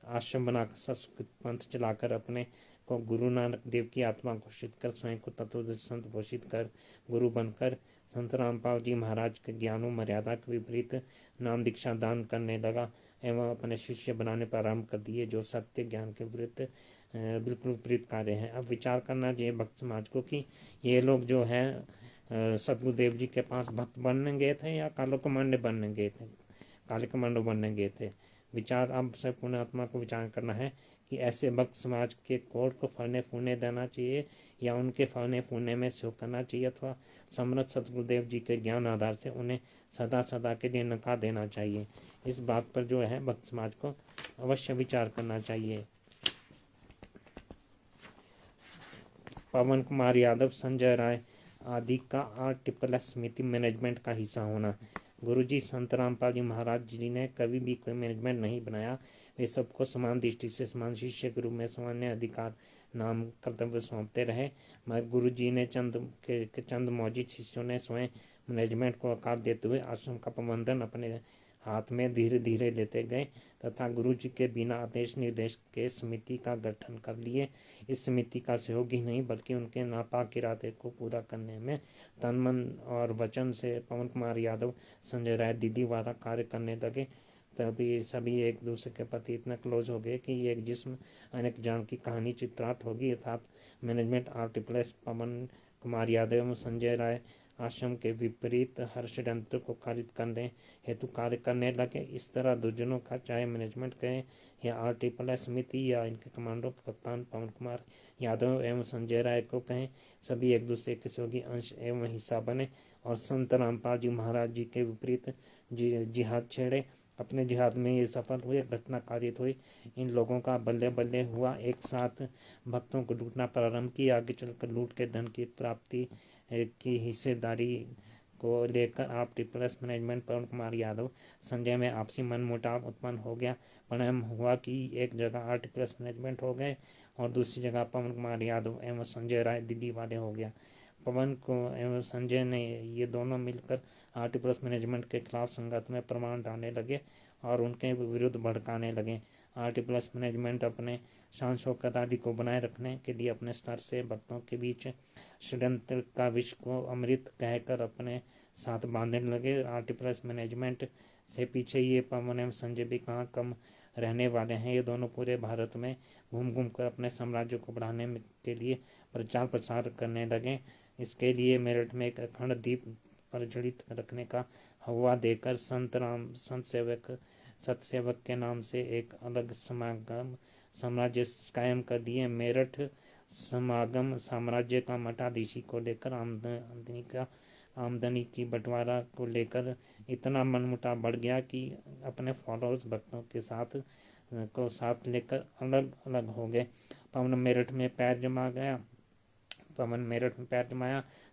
आश्रम बनाकर संस्कृत पंथ चलाकर अपने को गुरु नानक देव की आत्मा घोषित कर स्वयं को तत्वदर्शी संत घोषित कर गुरु बनकर संत रामपाल जी महाराज के ज्ञानों मर्यादा के विपरीत नाम दीक्षा दान करने लगा एवं अपने शिष्य बनाने प्रारंभ कर दिए, जो सत्य ज्ञान के विपरीत बिल्कुल विपरीत कार्य हैं। अब विचार करना चाहिए भक्त समाज को कि ये लोग जो है सतगुरुदेव जी के पास भक्त बनने गए थे या कालो कमांडो बनने गए थे, काले कमांडो बनने गए थे। विचार अब से पुण्य आत्मा को विचार करना है कि ऐसे भक्त समाज के कोड को फलने फूलने देना चाहिए या उनके फलने फूलने में सहयोग करना चाहिए, अथवा समर्थ सतगुरुदेव जी के ज्ञान आधार से उन्हें सदा सदा के लिए नकार देना चाहिए। इस बात पर जो है भक्त समाज को अवश्य विचार करना चाहिए। पवन कुमार यादव, संजय राय आदि का RSS समिति मैनेजमेंट का हिस्सा होना। गुरुजी संत रामपाल जी महाराज जी ने कभी भी कोई मैनेजमेंट नहीं बनाया। वे सबको समान दृष्टि से समान शिष्य के रूप में सामान्य अधिकार नाम कर्तव्य सौंपते रहे, मगर गुरुजी ने चंद मौजूद शिष्यों ने स्वयं मैनेजमेंट को आकार देते हुए आश्रम का प्रबंधन अपने हाथ में धीरे धीरे लेते गए तथा गुरुजी के बिना आदेश निर्देश के समिति का गठन कर लिए। इस समिति का सहयोग ही नहीं बल्कि उनके नापाक इरादे को पूरा करने में तन मन और वचन से पवन कुमार यादव, संजय राय दीदी वाला कार्य करने लगे। तभी सभी एक दूसरे के प्रति इतना क्लोज हो गए कि एक जिस्म अनेक जान की कहानी चित्रार्थ होगी, अर्थात मैनेजमेंट RSS पवन कुमार यादव एवं संजय राय आश्रम के विपरीत हर षड्यंत्र को खारिज करने हेतु कार्य करने लगे। इस तरह दुर्जनों का चाहे मैनेजमेंट कहें या RSS समिति या इनके कमांडो कप्तान पवन कुमार यादव एवं संजय राय को कहें, सभी एक दूसरे के सहयोगी अंश एवं हिस्सा बने और संत रामपाल जी महाराज जी के विपरीत जिहाद छेड़े। अपने जिहाद में ये सफल हुए, घटना कारित हुई। इन लोगों का बल्ले बल्ले हुआ, एक साथ भक्तों को लूटना प्रारंभ किया। आगे चलकर लूट के धन की प्राप्ति की हिस्सेदारी को लेकर RSS मैनेजमेंट पवन कुमार यादव संजय में आपसी मनमुटाव उत्पन्न हो गया। परिणाम हुआ कि एक जगह RSS मैनेजमेंट हो गए और दूसरी जगह पवन कुमार यादव एवं संजय राय दिल्ली वाले हो गया। पवन को एवं संजय ने ये दोनों मिलकर RSS मैनेजमेंट के खिलाफ संगत में प्रमाण डालने लगे और उनके विरुद्ध भड़काने लगे। RSS मैनेजमेंट अपने शान शौकत आदि को बनाए रखने के लिए अपने स्तर से भक्तों के बीच षड्यंत्र का विष को अमृत कहकर अपने साथ बांधने लगे। RSS मैनेजमेंट से पीछे ये पवन एवं संजय भी कहाँ कम रहने वाले हैं। ये दोनों पूरे भारत में घूम घूम कर अपने साम्राज्य को बढ़ाने के लिए प्रचार प्रसार करने लगे। इसके लिए मेरठ में एक अखंड दीप प्रज्वलित रखने का हवा देकर सतसेवक के नाम से एक अलग साम्राज्य कायम कर दिए। मेरठ समागम साम्राज्य का मठाधीशी को लेकर आमदनी की बंटवारा को लेकर इतना मनमुटाव बढ़ गया कि अपने फॉलोअर्स भक्तों के साथ लेकर अलग अलग हो गए। पवन मेरठ में पैर जमाया।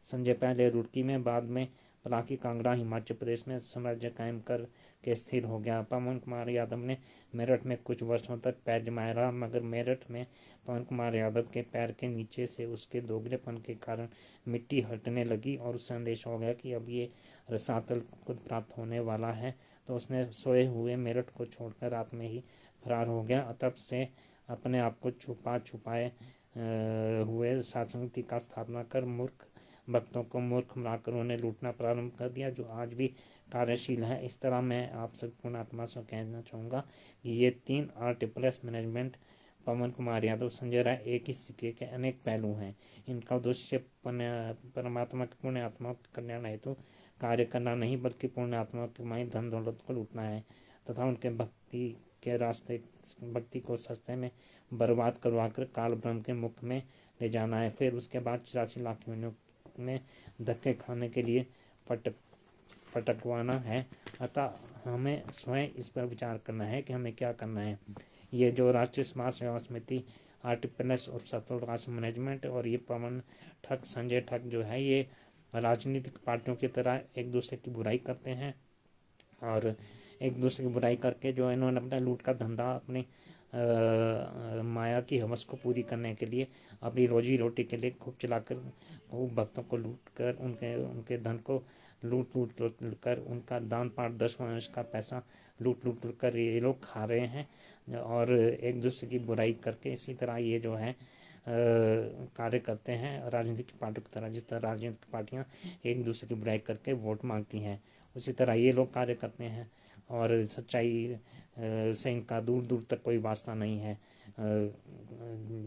संजय पहले रुड़की में, बाद में पलाकी कांगड़ा हिमाचल प्रदेश में साम्राज्य कायम कर के स्थिर हो गया। पवन कुमार यादव ने मेरठ में कुछ वर्षों तक पैर जमाया रहा, मगर मेरठ में पवन कुमार यादव के पैर के नीचे से उसके दोगलेपन के कारण मिट्टी हटने लगी और संदेश हो गया कि अब ये रसातल खुद प्राप्त होने वाला है। तो उसने सोए हुए मेरठ को छोड़कर रात में ही फरार हो गया। तब से अपने आप को छुपाए हुए साधुसंगति का स्थापना कर मूर्ख भक्तों को मूर्ख बनाकर उन्हें लूटना प्रारंभ कर दिया, जो आज भी कार्यशील है। इस तरह मैं आप सब पुण्यात्मा से कहना चाहूँगा कि ये 3 RSS मैनेजमेंट पवन कुमार यादव, संजय राय एक ही सिक्के के अनेक पहलू हैं। इनका उद्देश्य परमात्मा के पुण्य आत्माओं के कल्याण हेतु कार्य करना नहीं बल्कि पुण्य आत्माओं की कमाई धन दौलत को लूटना है तथा उनके भक्ति को सस्ते में बर्बाद करवाकर काल ब्रह्म के मुख में ले जाना है। फिर उसके बाद 84 लाख योनियों में धक्के खाने के लिए पटकवाना है। अतः हमें स्वयं इस पर विचार करना है कि हमें क्या करना है। ये जो राष्ट्रीय समाज सेवा समिति, आरटीपीएस और सतलुज राष्ट्र मैनेजमेंट और ये पवन ठग, संजय ठग जो है, ये राजनीतिक पार्टियों की तरह एक दूसरे की बुराई करते हैं और एक दूसरे की बुराई करके जो इन्होंने अपना लूट का धंधा, अपनी माया की हवस को पूरी करने के लिए, अपनी रोजी रोटी के लिए खूब चलाकर खूब भक्तों को लूट कर उनके धन को लूट कर उनका दान पाठ 10 का पैसा लूट कर ये लोग खा रहे हैं और एक दूसरे की बुराई करके इसी तरह ये जो है कार्य करते हैं राजनीतिक पार्टियों की तरह। जिस तरह राजनीतिक पार्टियां एक दूसरे की बुराई करके वोट मांगती हैं, उसी तरह ये लोग कार्य करते हैं और सच्चाई से इनका दूर दूर तक कोई वास्ता नहीं है।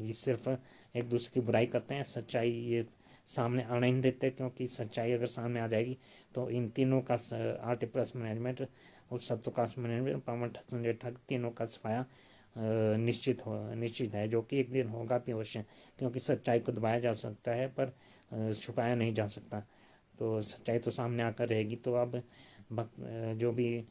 ये सिर्फ एक दूसरे की बुराई करते हैं, सच्चाई ये सामने आने नहीं देते, क्योंकि सच्चाई अगर सामने आ जाएगी तो इन तीनों का, आरटीपीएस मैनेजमेंट और सत्वकाश मैनेजमेंट, पवन ठग, संजय ठग, तीनों का सफाया निश्चित है, जो कि एक दिन होगा भी अवश्य, क्योंकि सच्चाई को दबाया जा सकता है पर छुपाया नहीं जा सकता। तो सच्चाई तो सामने आकर रहेगी। तो अब जो भी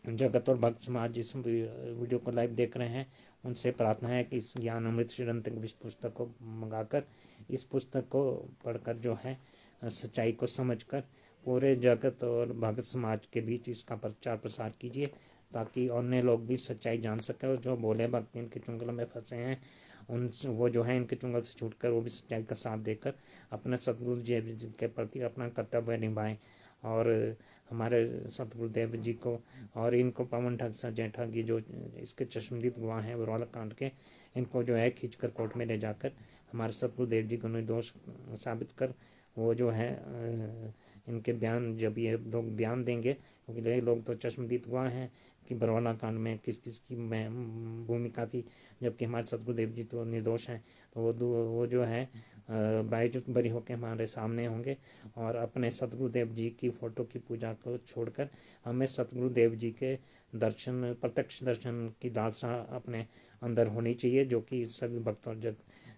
जगत और भक्त समाज इस वीडियो को लाइव देख रहे हैं, उनसे प्रार्थना है कि इस ज्ञान अमृत श्रीरंत इस पुस्तक को मंगाकर, इस पुस्तक को पढ़कर जो है सच्चाई को समझकर पूरे जगत और भक्त समाज के बीच इसका प्रचार प्रसार कीजिए, ताकि अन्य लोग भी सच्चाई जान सके और जो भोले भक्त इनके चुंगल में फंसे हैं उन वो जो है इनके चुंगल से छूटकर वो भी सच्चाई का साथ देकर अपने सतगुरु जी के प्रति अपना कर्तव्य निभाएं और हमारे सतगुरुदेव जी को और इनको पवन ठग, संजय ठग, ये जो इसके चश्मदीद गवाह हैं बरौला कांड के, इनको जो है खींचकर कोर्ट में ले जाकर हमारे सतगुरुदेव जी को निर्दोष साबित कर वो जो है इनके बयान, जब ये लोग बयान देंगे, क्योंकि ये लोग तो चश्मदीद गवाह हैं कि बरौला कांड में किस किस की भूमिका थी, जबकि हमारे सतगुरुदेव जी तो निर्दोष हैं। तो वो जो है बाइजुत बरी होकर हमारे सामने होंगे और अपने सतगुरुदेव जी की फोटो की पूजा को छोड़कर हमें सतगुरुदेव जी के दर्शन, प्रत्यक्ष दर्शन की लालसा अपने अंदर होनी चाहिए, जो कि सभी भक्तों और जग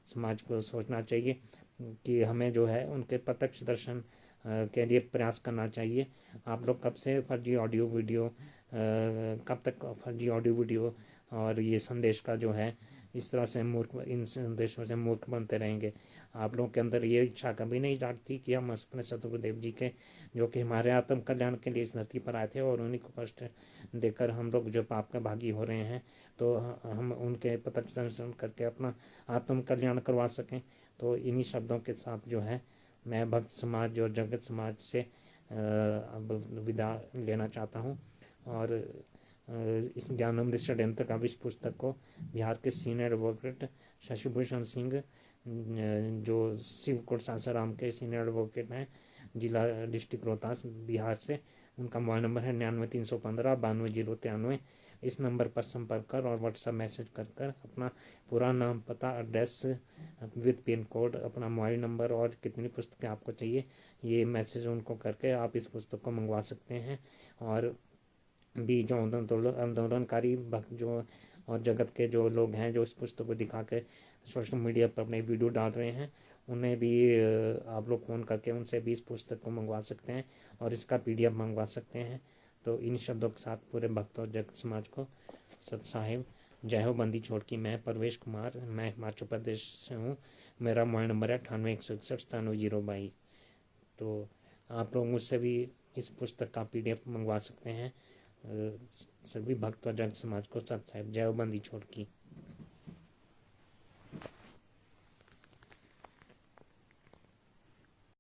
समाज को सोचना चाहिए कि हमें जो है उनके प्रत्यक्ष दर्शन के लिए प्रयास करना चाहिए। आप लोग कब से फर्जी ऑडियो वीडियो, कब तक फर्जी ऑडियो वीडियो और ये संदेश का जो है इस तरह से मूर्ख, इन संदेशों से मूर्ख बनते रहेंगे। आप लोगों के अंदर ये इच्छा कभी नहीं जागती कि हम अपने सतगुरुदेव जी के, जो कि हमारे आत्म कल्याण के लिए इस धरती पर आए थे और उन्हीं को कष्ट देकर हम लोग जो पाप का भागी हो रहे हैं, तो हम उनके प्रत्यक्ष दर्शन करके अपना आत्म कल्याण करवा सकें। तो इन्हीं शब्दों के साथ जो है मैं भक्त समाज और जगत समाज से अब विदा लेना चाहता हूँ और इस ज्ञानामृत षड्यंत्र का इस पुस्तक को बिहार के सीनियर एडवोकेट शशिभूषण सिंह, जो शिवकोट सासाराम के सीनियर एडवोकेट हैं, जिला डिस्ट्रिक्ट रोहतास बिहार से, उनका मोबाइल नंबर है 99-315-92-093। इस नंबर पर संपर्क कर और व्हाट्सएप मैसेज कर अपना पूरा नाम, पता, एड्रेस विद पिन कोड, अपना मोबाइल नंबर और कितनी पुस्तकें आपको चाहिए, ये मैसेज उनको करके आप इस पुस्तक को मंगवा सकते हैं। और भी जो आंदोलनकारी भक्त जो और जगत के जो लोग हैं जो इस पुस्तक को दिखा के सोशल मीडिया पर अपने वीडियो डाल रहे हैं, उन्हें भी आप लोग फ़ोन करके उनसे भी इस पुस्तक को मंगवा सकते हैं और इसका PDF मंगवा सकते हैं। तो इन शब्दों के साथ पूरे भक्त और जगत समाज को सत साहिब जय हो। बंदी छोड़ की। मैं परवेश कुमार, मैं हिमाचल प्रदेश से हूँ। मेरा मोबाइल नंबर है 98-161-97-022। तो आप लोग मुझसे भी इस पुस्तक का PDF मंगवा सकते हैं। सभी भक्त और जन समाज को सत साहिब जय हो। बंदी छोड़ की।